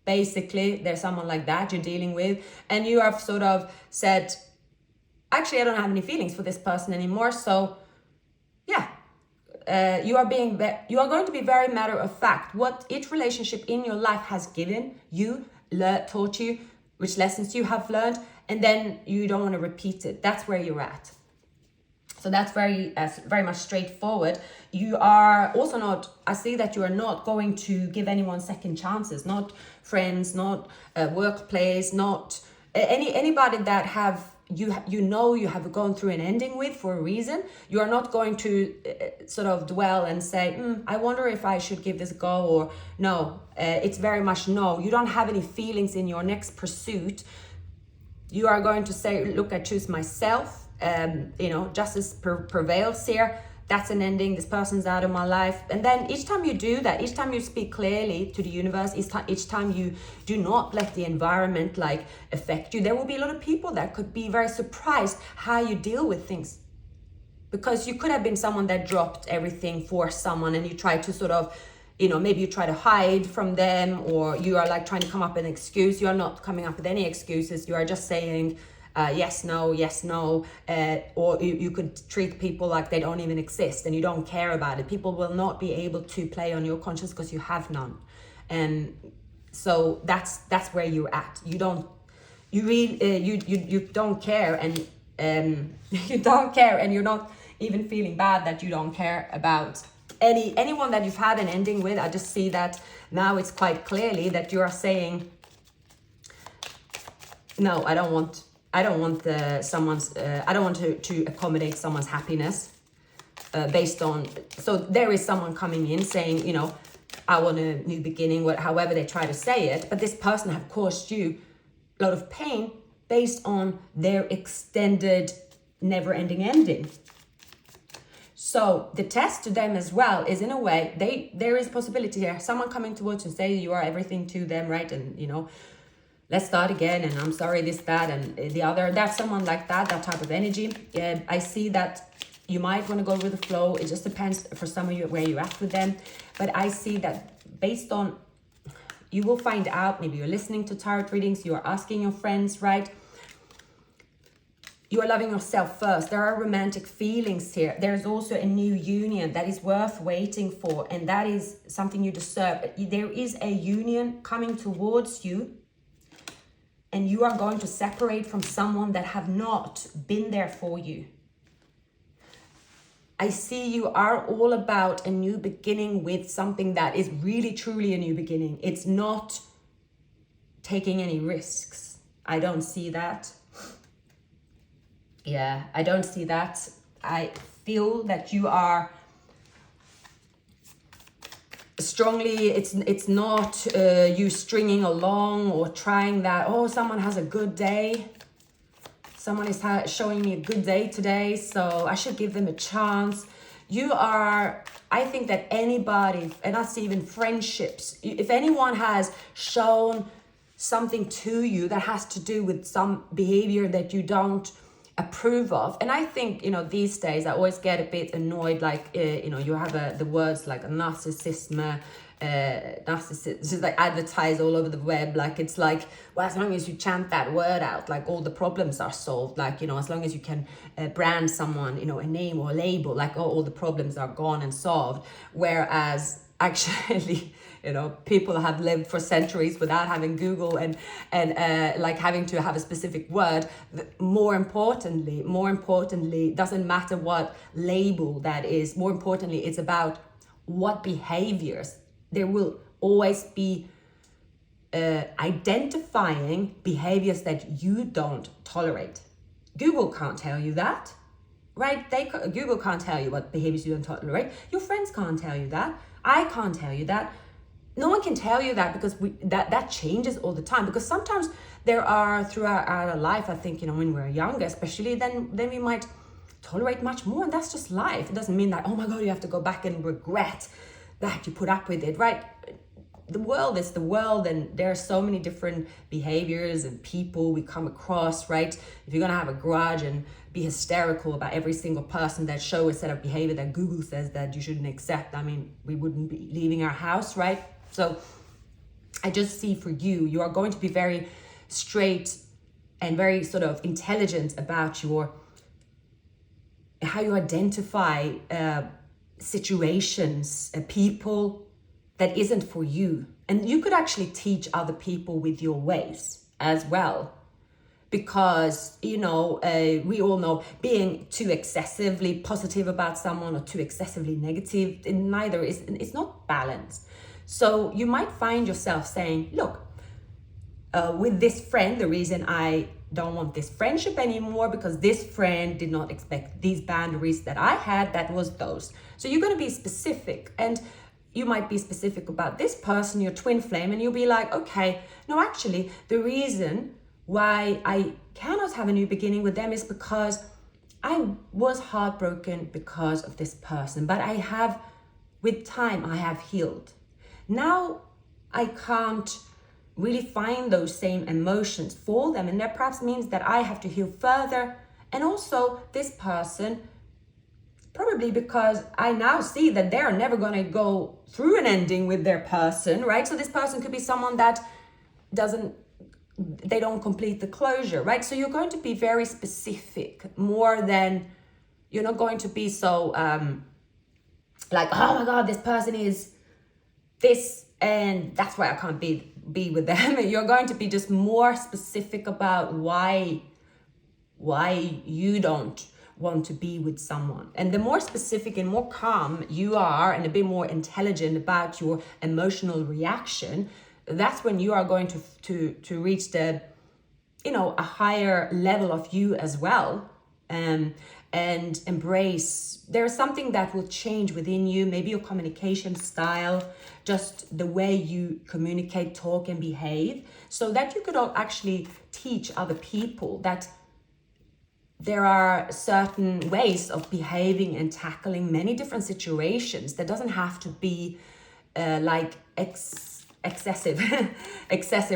Basically, there's someone like that you're dealing with, and you have sort of said, actually, I don't have any feelings for this person anymore. So yeah, you are going to be very matter of fact. What each relationship in your life has given you, taught you, which lessons you have learned, and then you don't want to repeat it. That's where you're at. So that's very much straightforward. You are also not, I see that you are not going to give anyone second chances, not friends, not workplace, not anybody that you have gone through an ending with for a reason. You are not going to sort of dwell and say, I wonder if I should give this a go, or no. It's very much no. You don't have any feelings in your next pursuit. You are going to say, look, I choose myself. Justice prevails here. That's an ending. This person's out of my life. And then each time you do that, each time you speak clearly to the universe, each time you do not let the environment affect you, there will be a lot of people that could be very surprised how you deal with things. Because you could have been someone that dropped everything for someone, and you try to sort of, maybe you try to hide from them, or you are trying to come up with an excuse. You are not coming up with any excuses. You are just saying, yes, no, or you could treat people like they don't even exist and you don't care about it. People will not be able to play on your conscience because you have none. And so that's where you're at. You don't care, and you don't care, and you're not even feeling bad that you don't care about anyone that you've had an ending with. I just see that now it's quite clearly that you are saying, no, I don't want to accommodate someone's happiness based on, so there is someone coming in saying, I want a new beginning, however they try to say it, but this person have caused you a lot of pain based on their extended never-ending ending. So the test to them as well is, in a way, there is possibility here, someone coming towards you and say you are everything to them, right? And let's start again, and I'm sorry, this, that, and the other. That's someone like that type of energy. I see that you might want to go with the flow. It just depends for some of you where you're at with them. But I see that based on, you will find out, maybe you're listening to tarot readings, you are asking your friends, right? You are loving yourself first. There are romantic feelings here. There's also a new union that is worth waiting for, and that is something you deserve. There is a union coming towards you, and you are going to separate from someone that have not been there for you. I see you are all about a new beginning with something that is really, truly a new beginning. It's not taking any risks. I don't see that. Yeah, I don't see that. I feel that you are strongly, it's not you stringing along or trying that, someone has a good day. Someone is showing me a good day today, so I should give them a chance. You are, I think that anybody, and I see even friendships, if anyone has shown something to you that has to do with some behavior that you don't approve of, and I think, these days I always get a bit annoyed, you have the words like narcissism, narcissism, like advertised all over the web, it's well, as long as you chant that word out, all the problems are solved, as long as you can brand someone, a name or a label, all the problems are gone and solved, whereas actually people have lived for centuries without having Google and having to have a specific word. More importantly, doesn't matter what label that is. More importantly, it's about what behaviors. There will always be identifying behaviors that you don't tolerate. Google can't tell you that, right? Google can't tell you what behaviors you don't tolerate. Your friends can't tell you that. I can't tell you that. No one can tell you that, because that changes all the time. Because sometimes there are, throughout our life, I think, when we're younger especially, then we might tolerate much more, and that's just life. It doesn't mean that, oh my God, you have to go back and regret that you put up with it, right? The world is the world, and there are so many different behaviors and people we come across, right? If you're gonna have a grudge and be hysterical about every single person that show a set of behavior that Google says that you shouldn't accept, I mean, we wouldn't be leaving our house, right? So I just see for you are going to be very straight and very sort of intelligent about how you identify situations, people that isn't for you. And you could actually teach other people with your ways as well. Because, we all know being too excessively positive about someone or too excessively negative, it's not balanced. So you might find yourself saying, look, with this friend, the reason I don't want this friendship anymore, because this friend did not expect these boundaries that I had, that was those. So you're going to be specific, and you might be specific about this person, your twin flame, and you'll be like, okay, no, actually, the reason why I cannot have a new beginning with them is because I was heartbroken because of this person, but with time, I have healed. Now I can't really find those same emotions for them, and that perhaps means that I have to heal further. And also this person, probably because I now see that they're never going to go through an ending with their person, right? So this person could be someone that they don't complete the closure, right? So you're going to be very specific, more than, you're not going to be so like, oh my God, this person is this, and that's why I can't be with them. You're going to be just more specific about why you don't want to be with someone. And the more specific and more calm you are, and a bit more intelligent about your emotional reaction, that's when you are going to reach a higher level of you as well. And embrace, there's something that will change within you, maybe your communication style, just the way you communicate, talk, and behave, so that you could actually teach other people that there are certain ways of behaving and tackling many different situations that doesn't have to be like excessive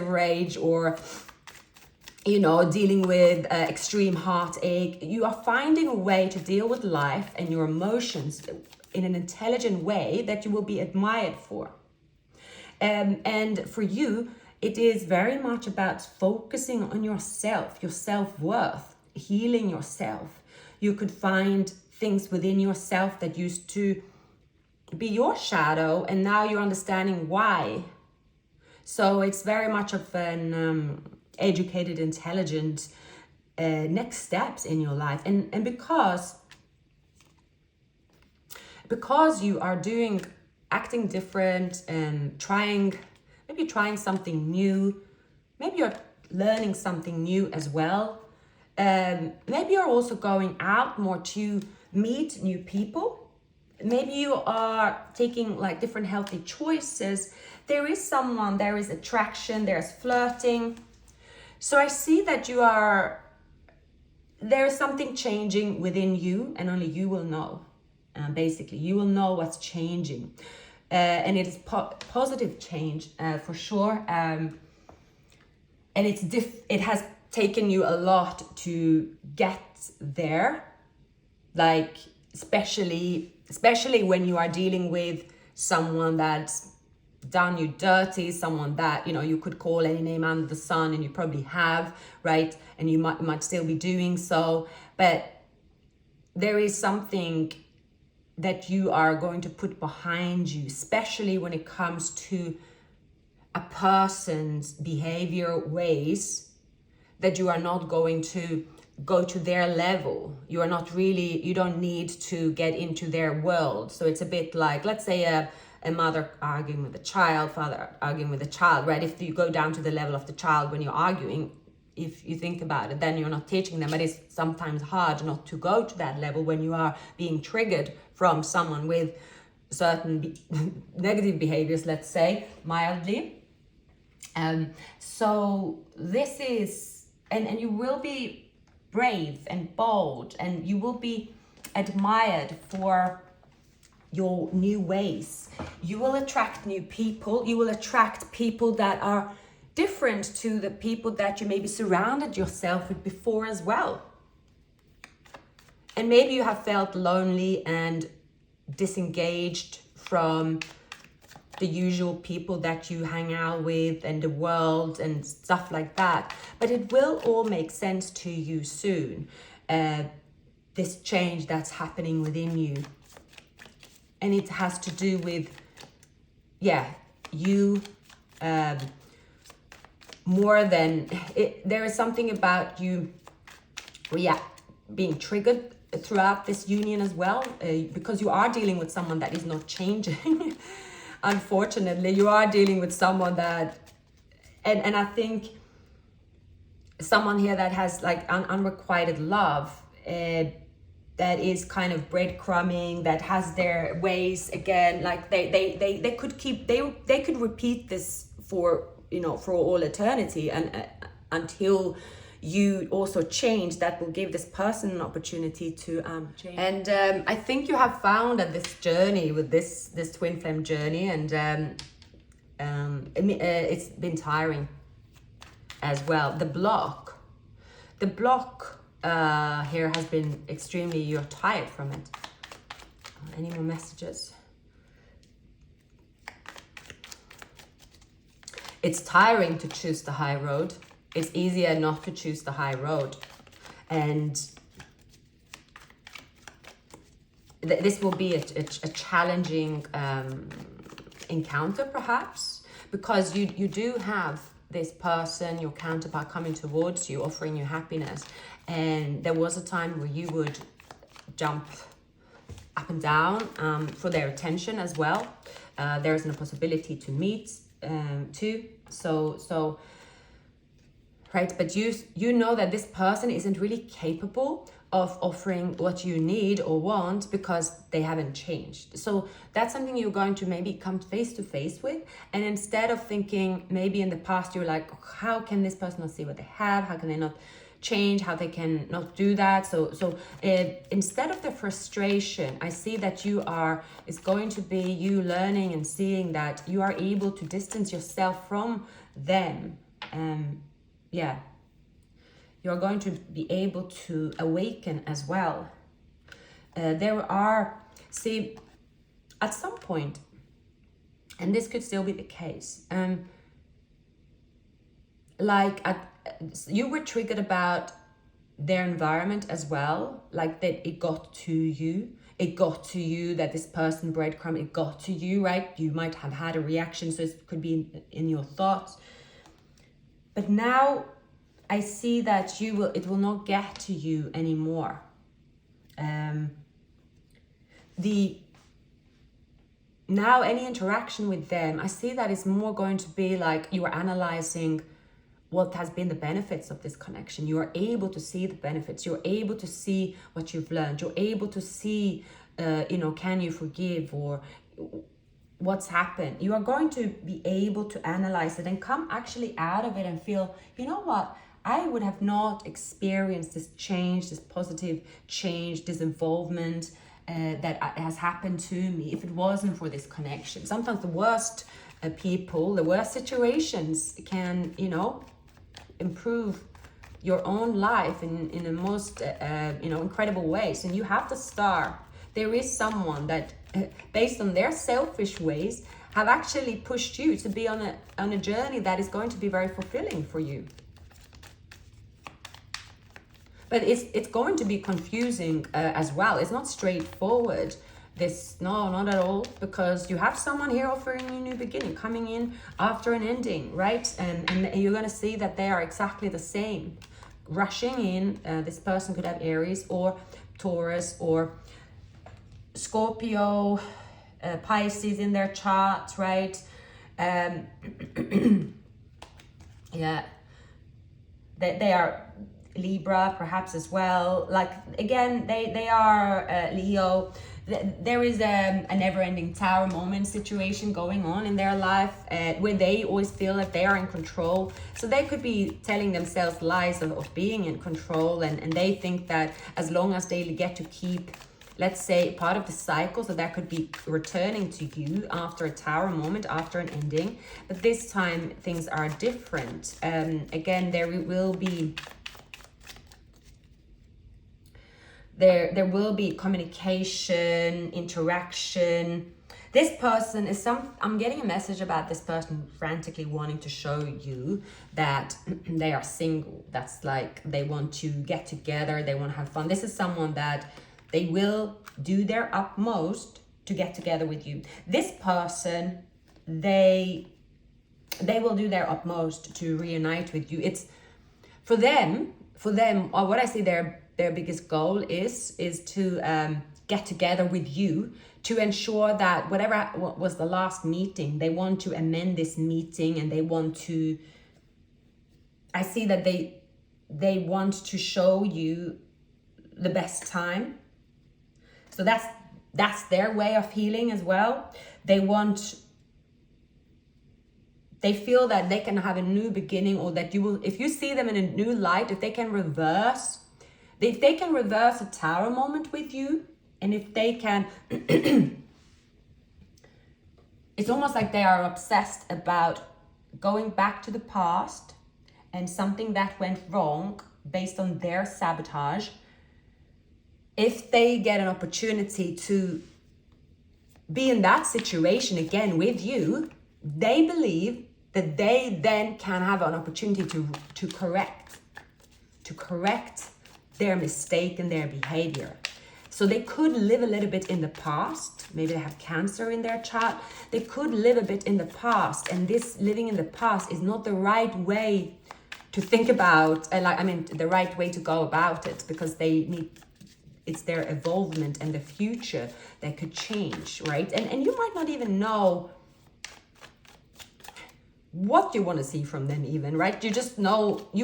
rage, or dealing with extreme heartache. You are finding a way to deal with life and your emotions in an intelligent way that you will be admired for. And for you, it is very much about focusing on yourself, your self-worth, healing yourself. You could find things within yourself that used to be your shadow, and now you're understanding why. So it's very much of an educated, intelligent next steps in your life. And because you are acting different and trying something new, maybe you're learning something new as well. Maybe you're also going out more to meet new people. Maybe you are taking like different healthy choices. There is attraction, there's flirting. So I see that there is something changing within you, and only you will know. Basically, you will know what's changing. And it is positive change for sure. And it has taken you a lot to get there. Like, especially when you are dealing with someone that's done you dirty, someone that you could call any name under the sun, and you probably have, right? And you might still be doing so, but there is something that you are going to put behind you, especially when it comes to a person's behavior, ways that you are not going to go to their level. You don't need to get into their world. So it's a bit like, let's say a mother arguing with a child, father arguing with a child, right? If you go down to the level of the child when you're arguing, if you think about it, then you're not teaching them. But it's sometimes hard not to go to that level when you are being triggered from someone with certain negative behaviors, let's say, mildly. So this is, and you will be brave and bold, and you will be admired for your new ways. You will attract new people. You will attract people that are different to the people that you maybe surrounded yourself with before as well. And maybe you have felt lonely and disengaged from the usual people that you hang out with and the world and stuff like that. But it will all make sense to you soon. This change that's happening within you. And it has to do with, you more than, there is something about you being triggered throughout this union as well, because you are dealing with someone that is not changing. Unfortunately, you are dealing with someone that, and I think someone here that has like unrequited love, that is kind of breadcrumbing, that has their ways again, like they could keep, they could repeat this for, for all eternity, and until you also change, that will give this person an opportunity to change. And I think you have found that this journey with this twin flame journey, and it's been tiring as well. The block here has been extremely, you're tired from it. Any more messages? It's tiring to choose the high road. It's easier not to choose the high road. And this will be a challenging encounter perhaps, because you do have this person, your counterpart, coming towards you, offering you happiness. And there was a time where you would jump up and down for their attention as well. There isn't a possibility to meet too. So right, but you know that this person isn't really capable of offering what you need or want because they haven't changed. So that's something you're going to maybe come face to face with. And instead of thinking maybe in the past you're like, how can this person not see what they have? How can they not change? How they can not do that? So instead of the frustration, I see that it's going to be you learning and seeing that you are able to distance yourself from them. You're going to be able to awaken as well. At some point, and this could still be the case, you were triggered about their environment as well, like that it got to you. It got to you that this person breadcrumb, it got to you, right? You might have had a reaction, so it could be in your thoughts. But now I see that it will not get to you anymore. Now any interaction with them, I see that it's more going to be like you are analyzing what has been the benefits of this connection. You are able to see the benefits. You're able to see what you've learned. You're able to see, can you forgive, or what's happened. You are going to be able to analyze it and come actually out of it and feel, you know what? I would have not experienced this change, this positive change, this involvement that has happened to me if it wasn't for this connection. Sometimes the worst people, the worst situations can, improve your own life in the most, incredible ways. And you have to start. There is someone that, based on their selfish ways, have actually pushed you to be on a journey that is going to be very fulfilling for you. But it's going to be confusing as well. It's not straightforward. No, not at all, because you have someone here offering you a new beginning, coming in after an ending, right? And you're going to see that they are exactly the same. Rushing in, this person could have Aries or Taurus or Scorpio, Pisces in their chart, right? Yeah, they are Libra perhaps as well. Like again, they are Leo. There is a never-ending Tower moment situation going on in their life, where they always feel that they are in control. So they could be telling themselves lies of being in control, and they think that as long as they get to keep, let's say, part of the cycle, so that could be returning to you after a Tower moment, after an ending. But this time things are different. Again, there will be there will be communication, interaction. This person is I'm getting a message about this person frantically wanting to show you that they are single. That's like they want to get together, they want to have fun. This is someone that they will do their utmost to get together with you. This person, they will do their utmost to reunite with you. It's for them, or what I see their biggest goal is to get together with you to ensure that whatever was the last meeting, they want to amend this meeting, and they want to, I see that they want to show you the best time. So that's their way of healing as well. They feel that they can have a new beginning, or that you will, if you see them in a new light, if they can reverse a Tower moment with you, and if they can, it's almost like they are obsessed about going back to the past and something that went wrong based on their sabotage. If they get an opportunity to be in that situation again with you, they believe that they then can have an opportunity to correct their mistake and their behavior. So they could live a little bit in the past. Maybe they have Cancer in their chart. They could live a bit in the past, and this living in the past is not the right way to think about, the right way to go about it, because it's their evolvement and the future that could change, right? And you might not even know what you want to see from them even, right? You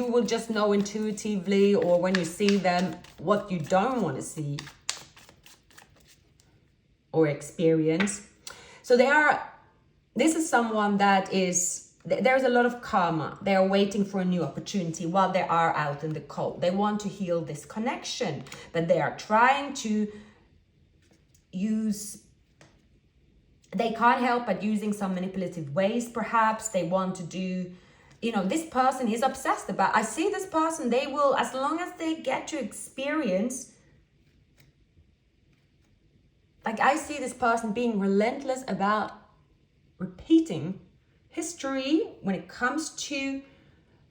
will just know intuitively, or when you see them, what you don't want to see or experience. So this is someone that there's a lot of karma. They are waiting for a new opportunity while they are out in the cold. They want to heal this connection, but they are trying to they can't help but using some manipulative ways, perhaps. They want to do, this person is obsessed about, I see this person, they will, as long as they get to experience, like I see this person being relentless about repeating history when it comes to,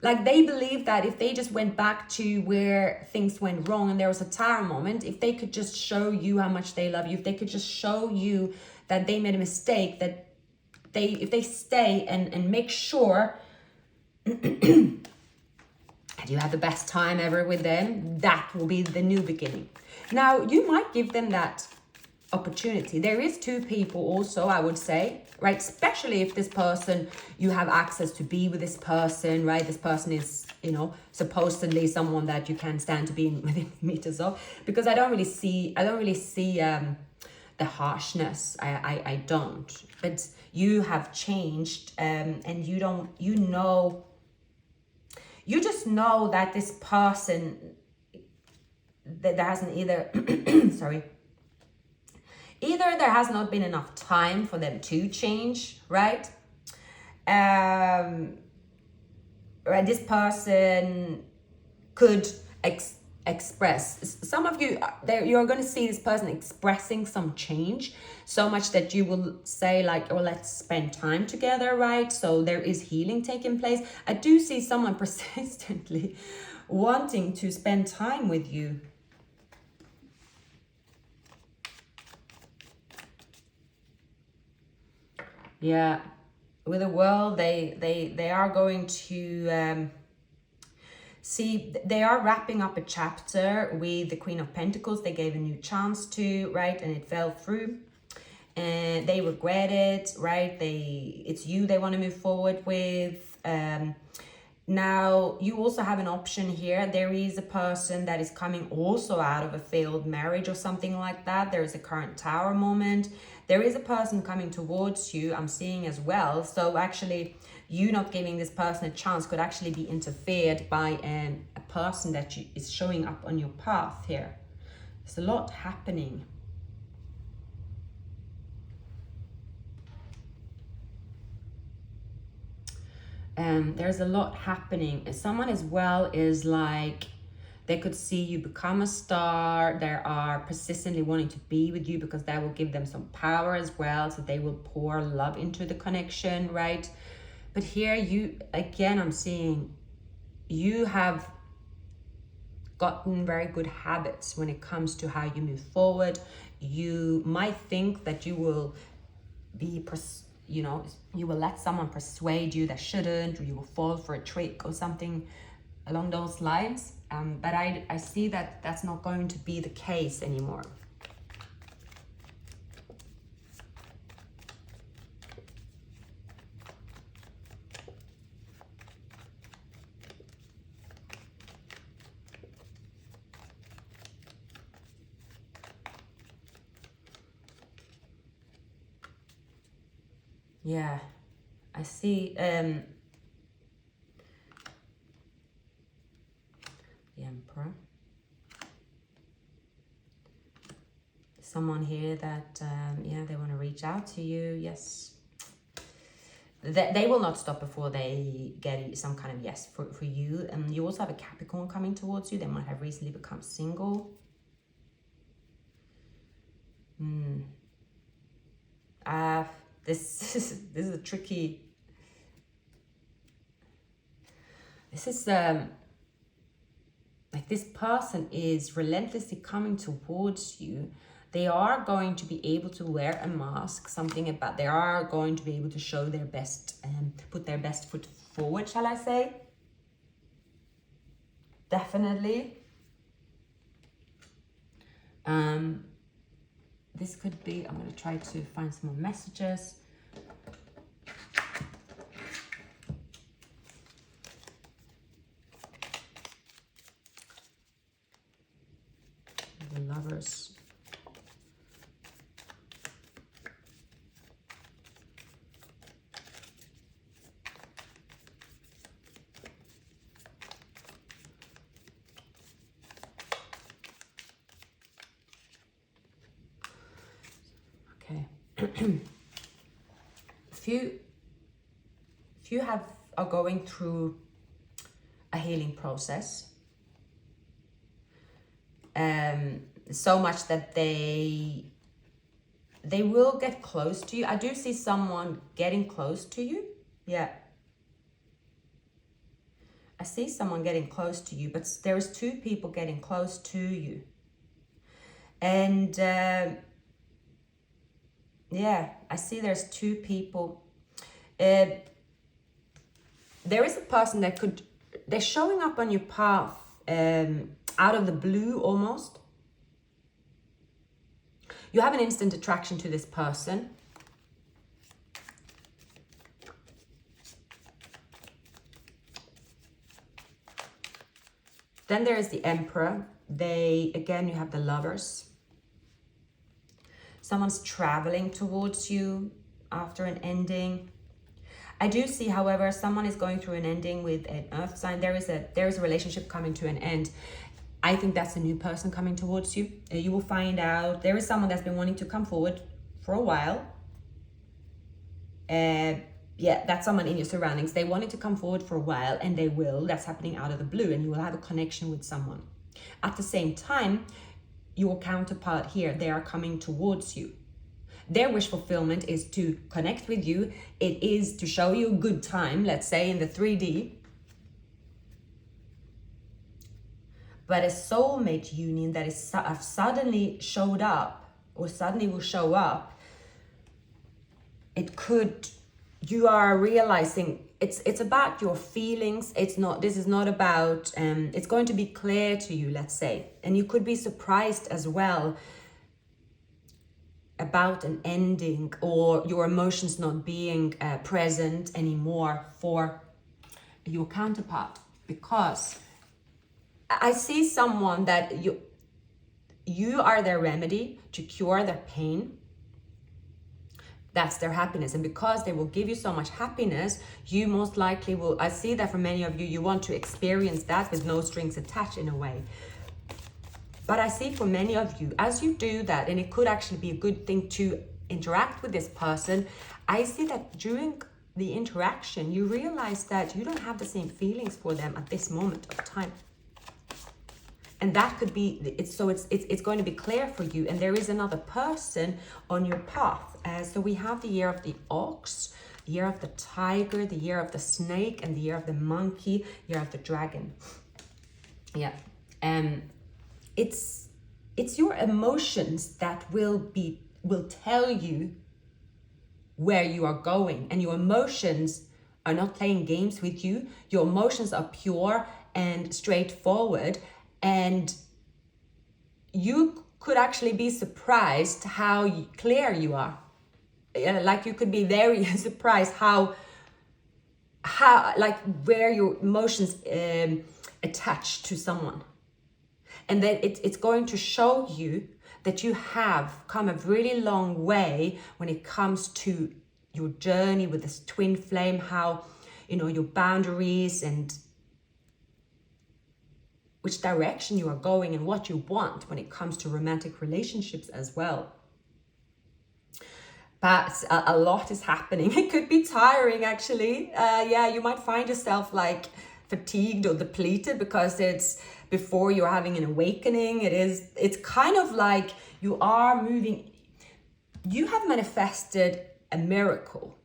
like they believe that if they just went back to where things went wrong and there was a Tower moment, if they could just show you how much they love you, if they could just show you that they made a mistake, that if they stay and make sure that you have the best time ever with them, that will be the new beginning. Now, you might give them that opportunity. There is two people also, I would say, right? Especially if this person, you have access to be with this person, right? This person is, supposedly someone that you can stand to be within meters of, because I don't really see the harshness. I don't. But you have changed, and you just know that this person that there hasn't either either there has not been enough time for them to change, right? Right, this person could express, some of you, you're going to see this person expressing some change, so much that you will say like, oh, let's spend time together, right? So there is healing taking place. I do see someone persistently wanting to spend time with you. Yeah, with the world, they are going to see, they are wrapping up a chapter with the Queen of Pentacles. They gave a new chance to, right, and it fell through. and they regret it, right? It's you they want to move forward with. Now, you also have an option here. There is a person that is coming also out of a failed marriage or something like that. There is a current tower moment. There is a person coming towards you, I'm seeing as well. So actually, you not giving this person a chance could actually be interfered by a person that is showing up on your path here. There's a lot happening. There's a lot happening. Someone as well is like, they could see you become a star. They are persistently wanting to be with you because that will give them some power as well. So they will pour love into the connection, right? But here you, again, I'm seeing you have gotten very good habits when it comes to how you move forward. You might think that you will be, you will let someone persuade you that shouldn't, or you will fall for a trick or something along those lines. But I see that that's not going to be the case anymore. Yeah, I see. The Emperor. Someone here that, they want to reach out to you. Yes. They will not stop before they get some kind of yes for you. And you also have a Capricorn coming towards you. They might have recently become single. This is a tricky. This is like this person is relentlessly coming towards you. They are going to be able to wear a mask, something about, they are going to be able to show their best and put their best foot forward, shall I say? Definitely. This could be, I'm going to try to find some more messages. The Lovers. Okay. if you are going through a healing process, so much that they will get close to you. I do see someone getting close to you. Yeah. I see someone getting close to you, but there's two people getting close to you. And yeah, I see there's two people. There is a person that they're showing up on your path out of the blue almost. You have an instant attraction to this person. Then there is the Emperor. Again, you have the Lovers. Someone's traveling towards you after an ending. I do see, however, someone is going through an ending with an earth sign. There is a relationship coming to an end. I think that's a new person coming towards you. You will find out there is someone that's been wanting to come forward for a while. Yeah, that's someone in your surroundings. They wanted to come forward for a while, and they will. That's happening out of the blue, and you will have a connection with someone. At the same time, your counterpart here, they are coming towards you. Their wish fulfillment is to connect with you. It is to show you a good time, let's say in the 3D. But a soulmate union that is suddenly showed up, or suddenly will show up, you are realizing it's about your feelings. This is not about, it's going to be clear to you, let's say. And you could be surprised as well. about an ending or your emotions not being present anymore for your counterpart, because I see someone that you are their remedy to cure their pain. That's their happiness. And because they will give you so much happiness, you most likely will, I see that for many of you, you want to experience that with no strings attached in a way. But I see for many of you, as you do that, and it could actually be a good thing to interact with this person, I see that during the interaction, you realize that you don't have the same feelings for them at this moment of time. And that could be, it's going to be clear for you. And there is another person on your path. So we have the year of the ox, the year of the tiger, the year of the snake, and the year of the monkey, year of the dragon. Yeah. It's your emotions that will tell you where you are going. And your emotions are not playing games with you. Your emotions are pure and straightforward. And you could actually be surprised how clear you are. Like you could be very surprised how like where your emotions attach to someone. And then it's going to show you that you have come a really long way when it comes to your journey with this twin flame, how, your boundaries and which direction you are going and what you want when it comes to romantic relationships as well. But a lot is happening. It could be tiring, actually. You might find yourself like fatigued or depleted because it's before you're having an awakening. It's kind of like you are moving. You have manifested a miracle.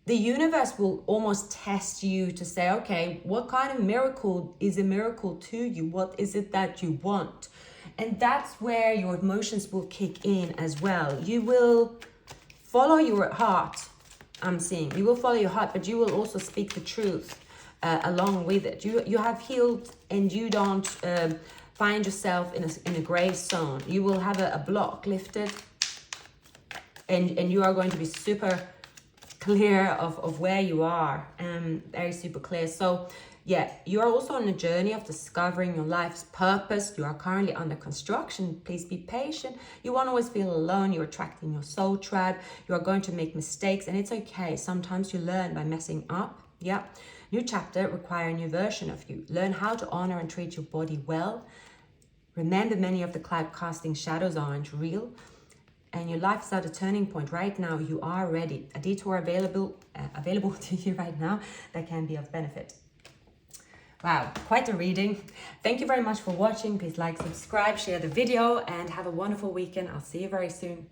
The universe will almost test you to say, okay, what kind of miracle is a miracle to you? What is it that you want? And that's where your emotions will kick in as well. You will follow your heart, I'm seeing. You will follow your heart, but you will also speak the truth along with it. You have healed and you don't find yourself in a gray zone. You will have a block lifted and you are going to be super clear of where you are, very super clear. So yeah, you're also on a journey of discovering your life's purpose. You are currently under construction. Please be patient. You won't always feel alone. You're attracting your soul tribe. You are going to make mistakes, and it's okay. Sometimes you learn by messing up. Yeah. New chapter require a new version of you. Learn how to honor and treat your body well. Remember, many of the cloud casting shadows aren't real. And your life is at a turning point right now. You are ready. A detour available to you right now that can be of benefit. Wow, quite a reading. Thank you very much for watching. Please like, subscribe, share the video, and have a wonderful weekend. I'll see you very soon.